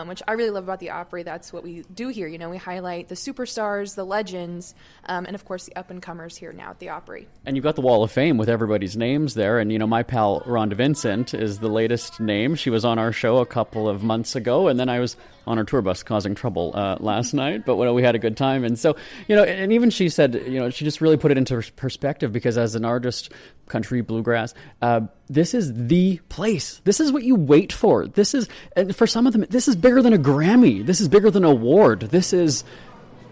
which I really love about the Opry. That's what we do here. We highlight the superstars, the legends, and of course the up-and-comers here now at the Opry. And you've got the Wall of Fame with everybody's names there. And, my pal Rhonda Vincent is the latest name. She was on our show a couple of months ago, and then I was on our tour bus causing trouble last night. But we had a good time. And so, and even she said, she just really put it into perspective, because as an artist, country, bluegrass, this is the place. This is what you wait for. And for some of them, this is bigger than a Grammy. This is bigger than an award. This is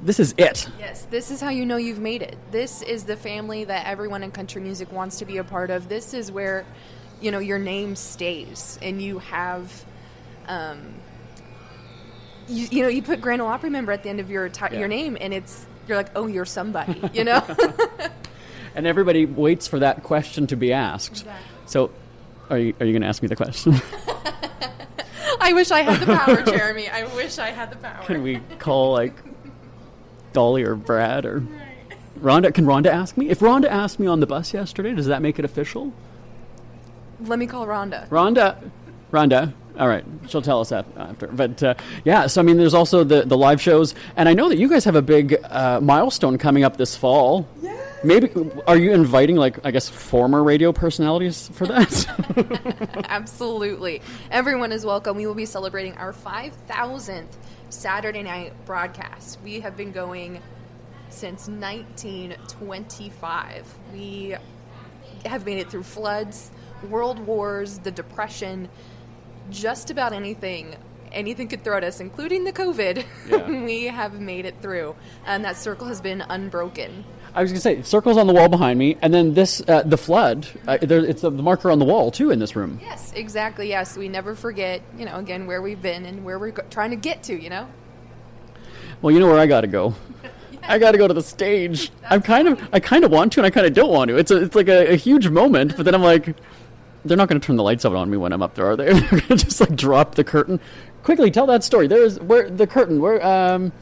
it. Yes, this is how you know you've made it. This is the family that everyone in country music wants to be a part of. This is where, your name stays, and you have, you put Grand Ole Opry member at the end of your name, and you're like, oh, you're somebody, And everybody waits for that question to be asked. Exactly. So, are you going to ask me the question? I wish I had the power, Jeremy. I wish I had the power. Can we call Dolly or Brad or Rhonda? Can Rhonda ask me? If Rhonda asked me on the bus yesterday, does that make it official? Let me call Rhonda. Rhonda. All right, she'll tell us after. But so I mean, there's also the live shows, and I know that you guys have a big milestone coming up this fall. Yeah. Maybe are you inviting former radio personalities for that? Absolutely, everyone is welcome. We will be celebrating our 5,000th Saturday night broadcast. We have been going since 1925. We have made it through floods, world wars, the Depression. Just about anything could throw at us, including the COVID. Yeah. We have made it through, and that circle has been unbroken. I was going to say, circle's on the wall behind me, and then this, the flood, it's the marker on the wall, too, in this room. Yes, exactly, yes. We never forget, again, where we've been and where we're trying to get to, Well, you know where I got to go. Yes. I got to go to the stage. I kind of want to, and I kind of don't want to. It's like a huge moment, but then I'm like, they're not going to turn the lights out on me when I'm up there, are they? They're going to just drop the curtain. Quickly, tell that story. Where the curtain.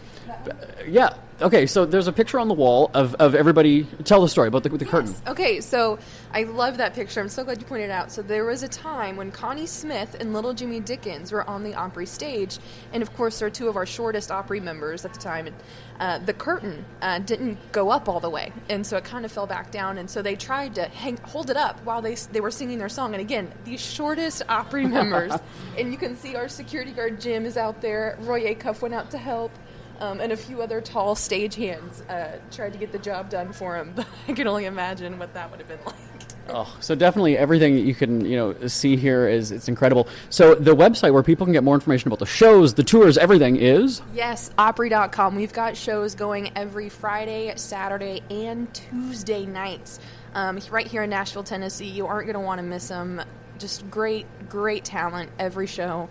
Yeah. Okay, so there's a picture on the wall of everybody. Tell the story about the curtain. Okay, so I love that picture. I'm so glad you pointed it out. So there was a time when Connie Smith and Little Jimmy Dickens were on the Opry stage, and of course they're two of our shortest Opry members at the time. And the curtain didn't go up all the way, and so it kind of fell back down. And so they tried to hold it up while they were singing their song. And again, these shortest Opry members, and you can see our security guard Jim is out there. Roy Acuff went out to help. And a few other tall stagehands tried to get the job done for him, but I can only imagine what that would have been like. Oh, so definitely everything that you can see here it's incredible. So the website where people can get more information about the shows, the tours, everything is? Yes, Opry.com. We've got shows going every Friday, Saturday, and Tuesday nights right here in Nashville, Tennessee. You aren't going to want to miss them. Just great, great talent every show.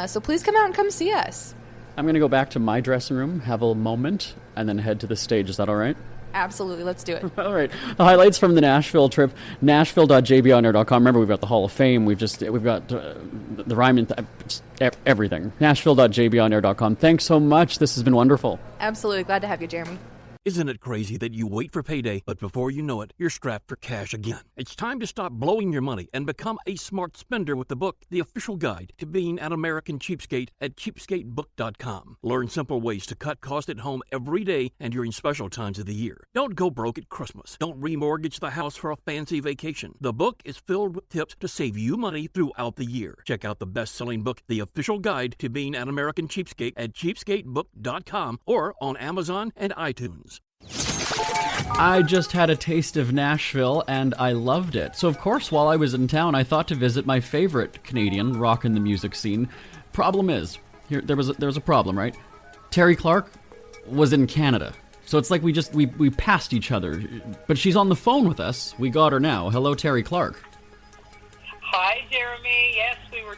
So please come out and come see us. I'm going to go back to my dressing room, have a moment, and then head to the stage. Is that all right? Absolutely. Let's do it. All right. The highlights from the Nashville trip, nashville.jbonair.com. Remember, we've got the Hall of Fame. We've got the Ryman, everything. Nashville.jbonair.com. Thanks so much. This has been wonderful. Absolutely. Glad to have you, Jeremy. Isn't it crazy that you wait for payday, but before you know it, you're strapped for cash again? It's time to stop blowing your money and become a smart spender with the book, The Official Guide to Being an American Cheapskate at cheapskatebook.com. Learn simple ways to cut costs at home every day and during special times of the year. Don't go broke at Christmas. Don't remortgage the house for a fancy vacation. The book is filled with tips to save you money throughout the year. Check out the best-selling book, The Official Guide to Being an American Cheapskate at cheapskatebook.com or on Amazon and iTunes. I just had a taste of Nashville, and I loved it. So, of course, while I was in town, I thought to visit my favorite Canadian rock in the music scene. Problem is, there was a problem, right? Terri Clark was in Canada. So it's like we passed each other. But she's on the phone with us. We got her now. Hello, Terri Clark. Hi, Jeremy. Yes, we were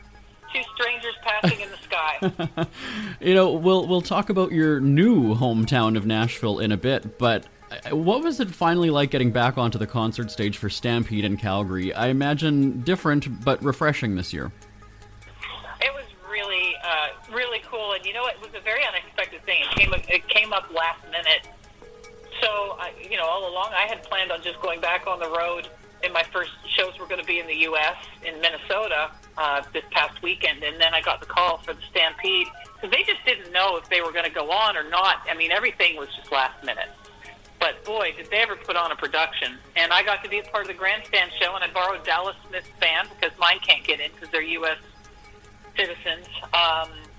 two strangers passing in the sky. We'll talk about your new hometown of Nashville in a bit, but what was it finally like getting back onto the concert stage for Stampede in Calgary? I imagine different, but refreshing this year. It was really cool, and it was a very unexpected thing. It came up last minute. So, all along I had planned on just going back on the road, and my first shows were going to be in the U.S., in Minnesota, this past weekend, and then I got the call for the Stampede, because they just didn't know if they were going to go on or not. I mean, everything was just last minute. But boy, did they ever put on a production. And I got to be a part of the grandstand show, and I borrowed Dallas Smith's band, because mine can't get in because they're U.S. citizens.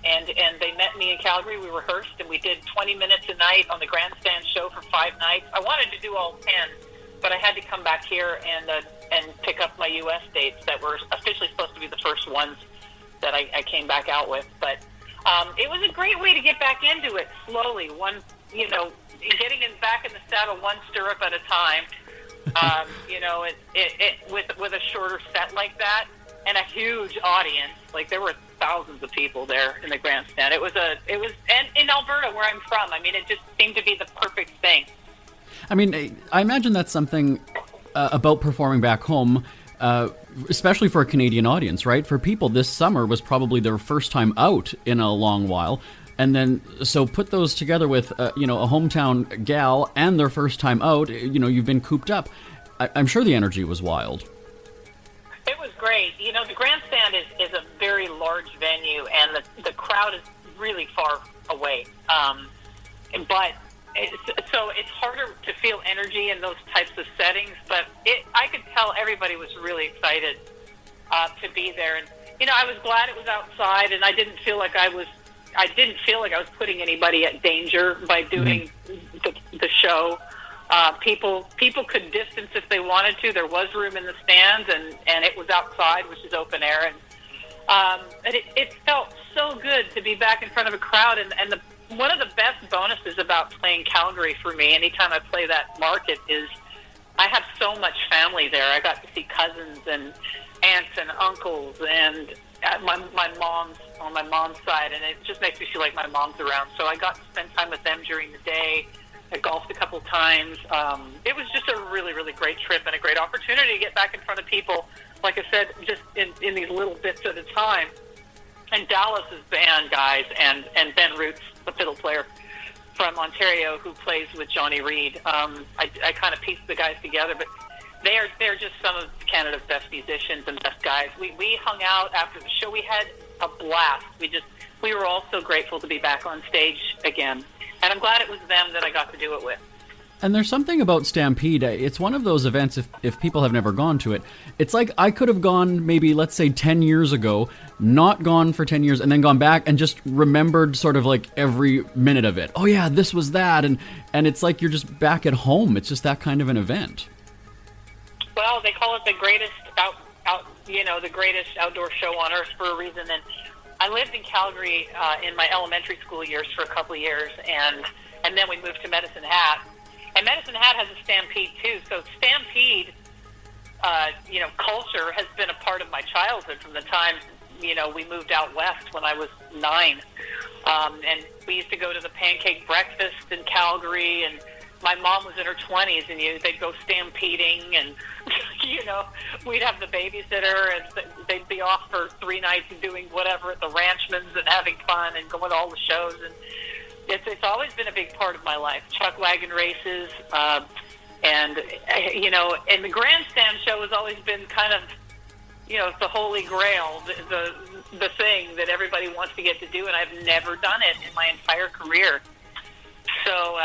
And they met me in Calgary. We rehearsed, and we did 20 minutes a night on the grandstand show for 5 nights. I wanted to do all 10, but I had to come back here and pick up my U.S. dates that were officially supposed to be the first ones that I came back out with. But it was a great way to get back into it slowly. Getting back in the saddle one stirrup at a time. With a shorter set like that and a huge audience. Like, there were thousands of people there in the grandstand. It was and in Alberta, where I'm from, I mean, it just seemed to be the perfect thing. I mean, I imagine that's something about performing back home, especially for a Canadian audience, right? For people, this summer was probably their first time out in a long while. And then, so put those together with, a hometown gal and their first time out, you've been cooped up. I'm sure the energy was wild. It was great. The grandstand is a very large venue, and the crowd is really far away. But it's harder to feel energy in those types of settings. But I could tell everybody was really excited to be there. And, I was glad it was outside, and I didn't feel like I was putting anybody at danger by doing the show. People could distance if they wanted to. There was room in the stands, and it was outside, which is open air. And it felt so good to be back in front of a crowd. And one of the best bonuses about playing Calgary for me, anytime I play that market, is I have so much family there. I got to see cousins and aunts and uncles and my mom's on my mom's side, and it just makes me feel like my mom's around. So I got to spend time with them during the day. I golfed a couple times. It was just a really, really great trip and a great opportunity to get back in front of people, like I said, just in these little bits at a time. And Dallas's band guys and Ben Roots, the fiddle player from Ontario who plays with Johnny Reed. I kind of pieced the guys together, but they're just some of Canada's best musicians and best guys. We hung out after the show. We had a blast. We were all so grateful to be back on stage again. And I'm glad it was them that I got to do it with. And there's something about Stampede. It's one of those events, if people have never gone to it, it's like I could have gone maybe, let's say, 10 years ago, not gone for 10 years, and then gone back and just remembered sort of like every minute of it. Oh yeah, this was that. And it's like you're just back at home. It's just that kind of an event. Well, they call it the greatest the greatest outdoor show on earth for a reason. And I lived in Calgary in my elementary school years for a couple of years, and then we moved to Medicine Hat. And Medicine Hat has a Stampede too. So Stampede, culture has been a part of my childhood from the time, we moved out west when I was 9. And we used to go to the pancake breakfast in Calgary, and my mom was in her 20s, and they'd go stampeding, and, we'd have the babysitter, and they'd be off for 3 nights and doing whatever at the Ranchman's and having fun and going to all the shows. And it's always been a big part of my life. Chuck wagon races, and and the grandstand show has always been kind of, the holy grail, the thing that everybody wants to get to do, and I've never done it in my entire career. So,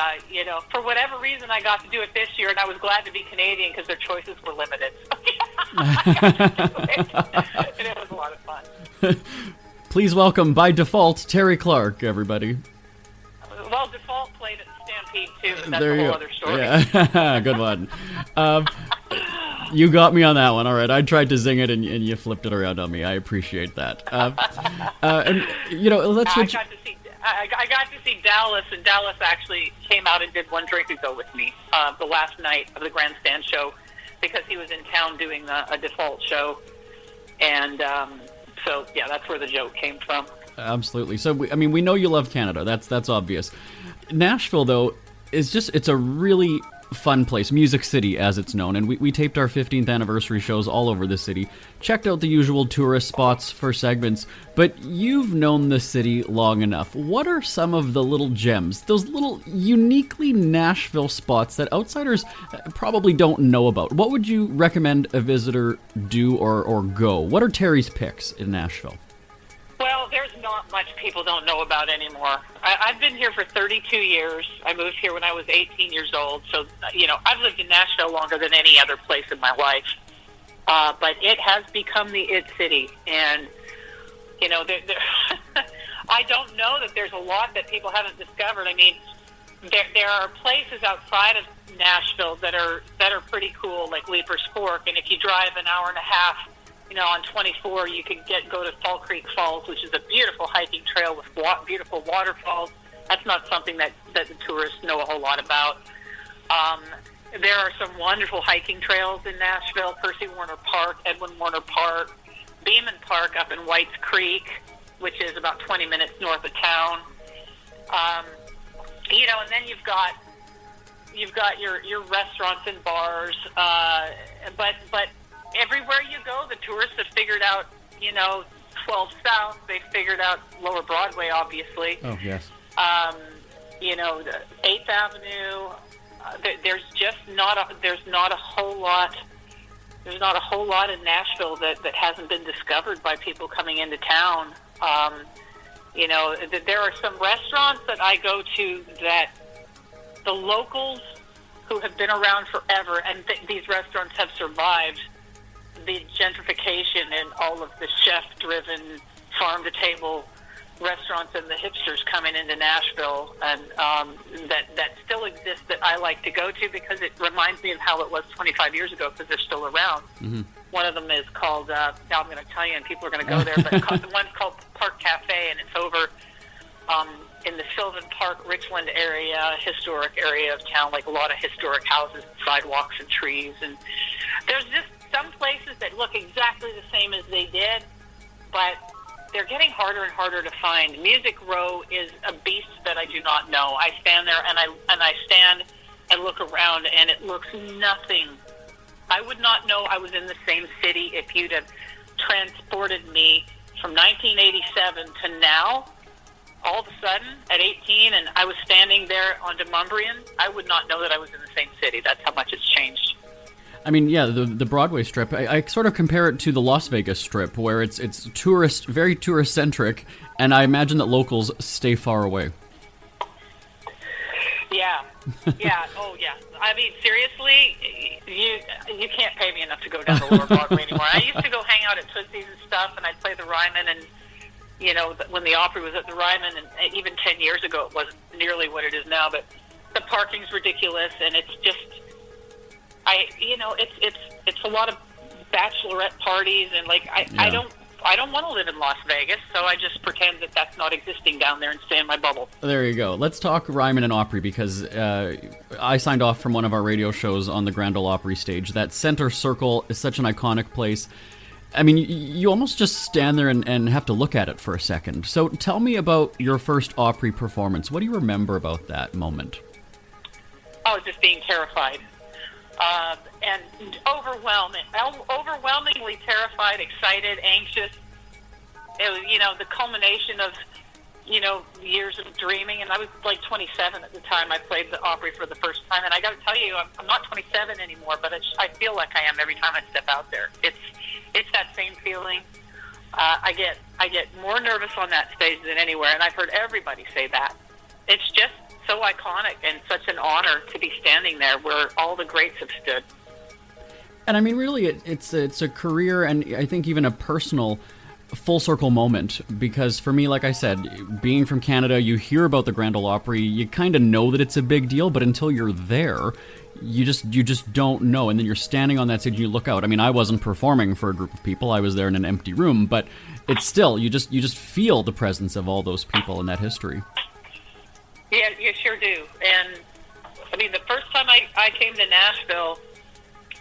for whatever reason, I got to do it this year, and I was glad to be Canadian because their choices were limited. And it was a lot of fun. Please welcome, by default, Terri Clark, everybody. Well, default played at the Stampede, too, but that's There a you whole go. other story. Yeah. Good one. You got me on that one. All right, I tried to zing it, and you flipped it around on me. I appreciate that. Let's switch. I got to see Dallas, and Dallas actually came out and did One Drink Ago with me the last night of the grandstand show because he was in town doing a default show. And so, yeah, that's where the joke came from. Absolutely. So, we know you love Canada. That's obvious. Nashville, though, it's a really fun place, Music City as it's known, and we taped our 15th anniversary shows all over the city, checked out the usual tourist spots for segments, but you've known the city long enough. What are some of the little gems, those little uniquely Nashville spots that outsiders probably don't know about? What would you recommend a visitor do or go? What are Terri's picks in Nashville? Well, there's not much people don't know about anymore. I've been here for 32 years. I moved here when I was 18 years old. So, I've lived in Nashville longer than any other place in my life. But it has become the it city. And, I don't know that there's a lot that people haven't discovered. I mean, there are places outside of Nashville that are pretty cool, like Leaper's Fork. And if you drive an hour and a half, on 24, you could go to Fall Creek Falls, which is a beautiful hiking trail with beautiful waterfalls. That's not something that the tourists know a whole lot about. There are some wonderful hiking trails in Nashville: Percy Warner Park, Edwin Warner Park, Beeman Park up in Whites Creek, which is about 20 minutes north of town. And then you've got your restaurants and bars, but everywhere you go, the tourists have figured out, 12 South. They've figured out Lower Broadway, obviously. Oh, yes. The 8th Avenue. There's not a whole lot. There's not a whole lot in Nashville that hasn't been discovered by people coming into town. There are some restaurants that I go to that the locals who have been around forever, and these restaurants have survived the gentrification and all of the chef-driven farm-to-table restaurants and the hipsters coming into Nashville, and that still exists, that I like to go to because it reminds me of how it was 25 years ago because they're still around. Mm-hmm. One of them is called, now I'm going to tell you and people are going to go there, but the one's called Park Cafe, and it's over in the Sylvan Park, Richland area, historic area of town, like a lot of historic houses, sidewalks and trees, and there's just some places that look exactly the same as they did, but they're getting harder and harder to find. Music Row is a beast that I do not know. I stand there and I stand and look around, and it looks nothing. I would not know I was in the same city if you'd have transported me from 1987 to now. All of a sudden, at 18, and I was standing there on Demumbrian, I would not know that I was in the same city. That's how much it's changed. The Broadway Strip, I sort of compare it to the Las Vegas Strip, where it's very tourist-centric, and I imagine that locals stay far away. Yeah. Oh, yeah. I mean, seriously, you can't pay me enough to go down to Lower Broadway anymore. I used to go hang out at Tootsie's and stuff, and I'd play the Ryman, and, when the Opry was at the Ryman, and even 10 years ago, it wasn't nearly what it is now, but the parking's ridiculous, and it's just... it's a lot of bachelorette parties, and I don't want to live in Las Vegas, so I just pretend that that's not existing down there and stay in my bubble. There you go. Let's talk Ryman and Opry, because I signed off from one of our radio shows on the Grand Ole Opry stage. That center circle is such an iconic place. I mean, you almost just stand there and have to look at it for a second. So tell me about your first Opry performance. What do you remember about that moment? Oh, just being terrified. And overwhelmingly terrified, excited, anxious. It was, the culmination of years of dreaming, and I was like 27 at the time I played the Opry for the first time, and I got to tell you, I'm not 27 anymore, but I feel like I am every time I step out there. It's that same feeling. I get more nervous on that stage than anywhere, and I've heard everybody say that. It's just so iconic and such an honor to be standing there where all the greats have stood. And I mean, really, it's a career, and I think even a personal full circle moment, because for me, like I said, being from Canada, you hear about the Grand Ole Opry, you kind of know that it's a big deal, but until you're there, you just don't know. And then you're standing on that stage and you look out. I mean, I wasn't performing for a group of people, I was there in an empty room, but it's still, you just feel the presence of all those people in that history. Yeah, you sure do. And I mean, the first time I came to Nashville,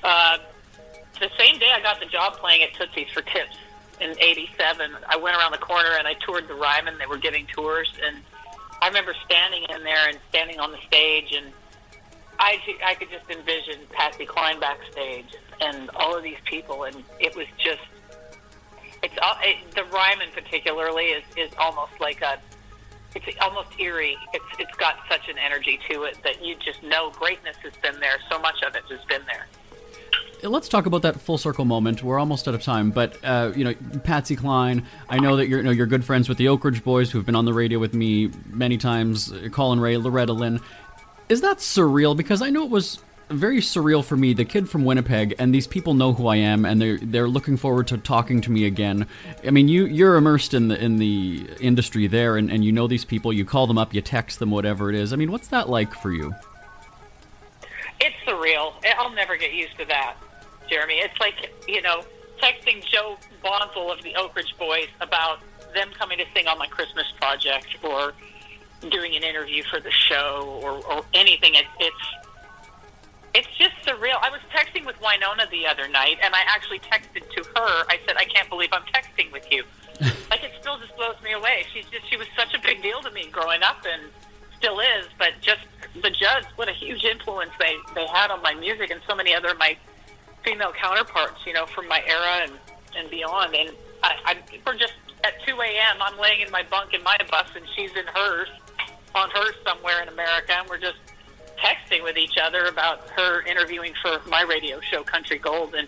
the same day I got the job playing at Tootsie's for Tips in '87, I went around the corner and I toured the Ryman. They were giving tours, and I remember standing in there and standing on the stage, and I could just envision Patsy Cline backstage and all of these people, and it was just, the Ryman particularly is almost like it's almost eerie. It's got such an energy to it that you just know greatness has been there. So much of it has been there. Let's talk about that full circle moment. We're almost out of time, but Patsy Cline. I know that you're good friends with the Oak Ridge Boys, who've been on the radio with me many times. Colin Ray, Loretta Lynn. Is that surreal? Because I know it was very surreal for me, the kid from Winnipeg, and these people know who I am, and they're looking forward to talking to me again. I mean, you're immersed in the industry there, and you know these people. You call them up, you text them, whatever it is. I mean, what's that like for you? It's surreal. I'll never get used to that, Jeremy. It's like, texting Joe Bonzel of the Oak Ridge Boys about them coming to sing on my Christmas project or doing an interview for the show or anything. It's just surreal. I was texting with Winona the other night, and I actually texted to her. I said, I can't believe I'm texting with you. Like, it still just blows me away. She was such a big deal to me growing up, and still is, but just the Judds, what a huge influence they had on my music and so many other of my female counterparts, from my era and beyond. And we're just at 2 a.m., I'm laying in my bunk in my bus, and she's in hers, on hers somewhere in America, and we're just texting with each other about her interviewing for my radio show, Country Gold. And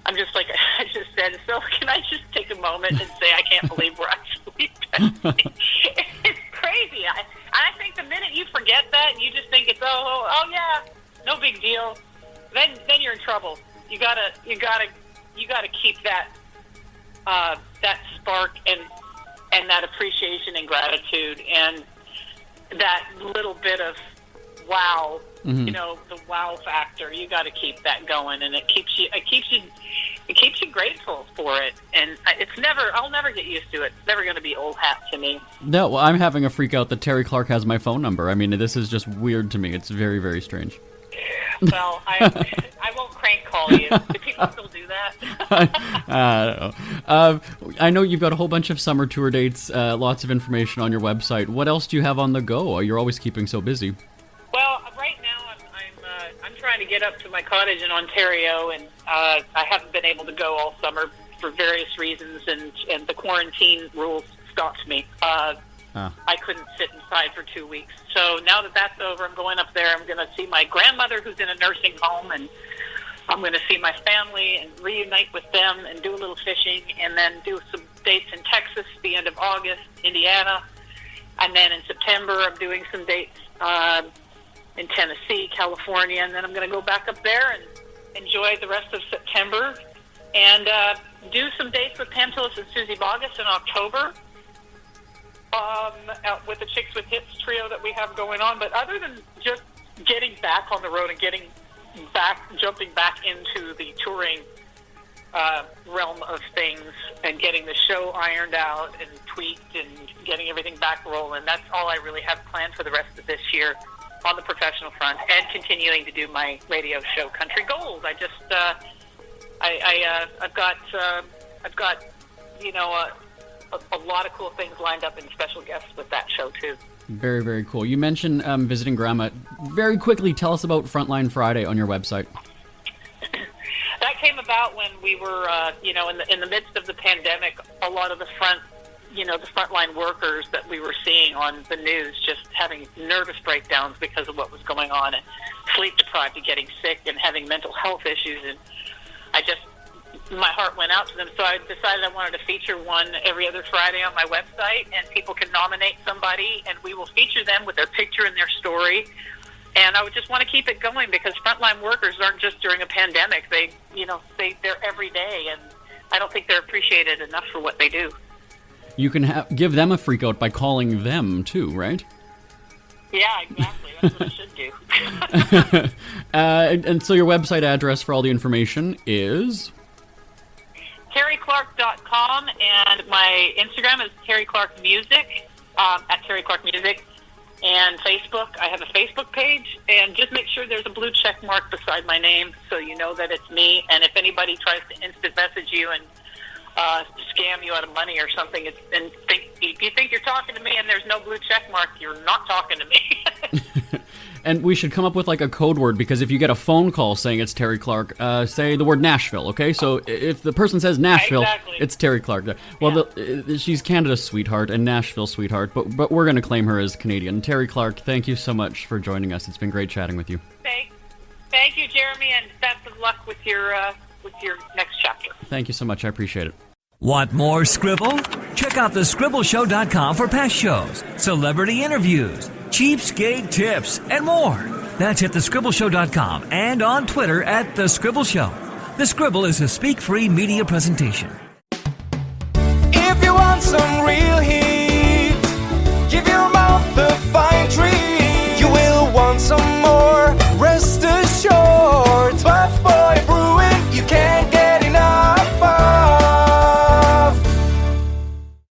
I'm just like, I just said, so can I just take a moment and say, I can't believe we're actually texting? It's crazy. I think the minute you forget that and you just think it's oh yeah, no big deal, then you're in trouble. You gotta keep that that spark and that appreciation and gratitude and that little bit of wow, the wow factor. You got to keep that going, and it keeps you grateful for it. And I'll never get used to it. It's never going to be old hat to me. No, well, I'm having a freak out that Terri Clark has my phone number. I mean, this is just weird to me. It's very, very strange. Well, I won't crank call you. Do people still do that? I don't know. I know you've got a whole bunch of summer tour dates, lots of information on your website. What else do you have on the go? You're always keeping so busy. Well, right now I'm trying to get up to my cottage in Ontario, and I haven't been able to go all summer for various reasons, and the quarantine rules stopped me. I couldn't sit inside for 2 weeks. So now that that's over, I'm going up there. I'm going to see my grandmother who's in a nursing home, and I'm going to see my family and reunite with them and do a little fishing, and then do some dates in Texas the end of August, Indiana. And then in September, I'm doing some dates in Tennessee, California, and then I'm going to go back up there and enjoy the rest of September and do some dates with Pam Tillis and Susie Boggess in October with the Chicks with Hits trio that we have going on. But other than just getting back on the road and jumping back into the touring realm of things and getting the show ironed out and tweaked and getting everything back rolling, that's all I really have planned for the rest of this year on the professional front, and continuing to do my radio show Country Gold. I just I've got a lot of cool things lined up and special guests with that show too. Very, very cool. You mentioned visiting Grandma. Very quickly, tell us about Frontline Friday on your website. That came about when we were, in the midst of the pandemic. A lot of the front the frontline workers that we were seeing on the news just having nervous breakdowns because of what was going on, and sleep deprived and getting sick and having mental health issues. And my heart went out to them. So I decided I wanted to feature one every other Friday on my website, and people can nominate somebody, and we will feature them with their picture and their story. And I would just want to keep it going because frontline workers aren't just during a pandemic. They're every day, and I don't think they're appreciated enough for what they do. You can give them a freak out by calling them too, right? Yeah, exactly. That's what I should do. And so your website address for all the information is? TerriClark.com, and my Instagram is Terri Clark Music, at Terri Clark Music. And Facebook, I have a Facebook page, and just make sure there's a blue check mark beside my name so you know that it's me. And if anybody tries to instant message you and scam you out of money or something, if you think you're talking to me and there's no blue check mark, you're not talking to me. And we should come up with like a code word, because if you get a phone call saying it's Terri Clark, say the word Nashville, okay? So if the person says Nashville, exactly. It's Terri Clark. Well, she's Canada's sweetheart and Nashville's sweetheart, but we're going to claim her as Canadian. Terri Clark, thank you so much for joining us. It's been great chatting with you. Thank you, Jeremy, and best of luck with your next chapter. Thank you so much. I appreciate it. Want more Scribble? Check out thescribbleshow.com for past shows, celebrity interviews, cheapskate tips, and more. That's at thescribbleshow.com and on Twitter at The Scribble Show. The Scribble is a speak-free media presentation. If you want some real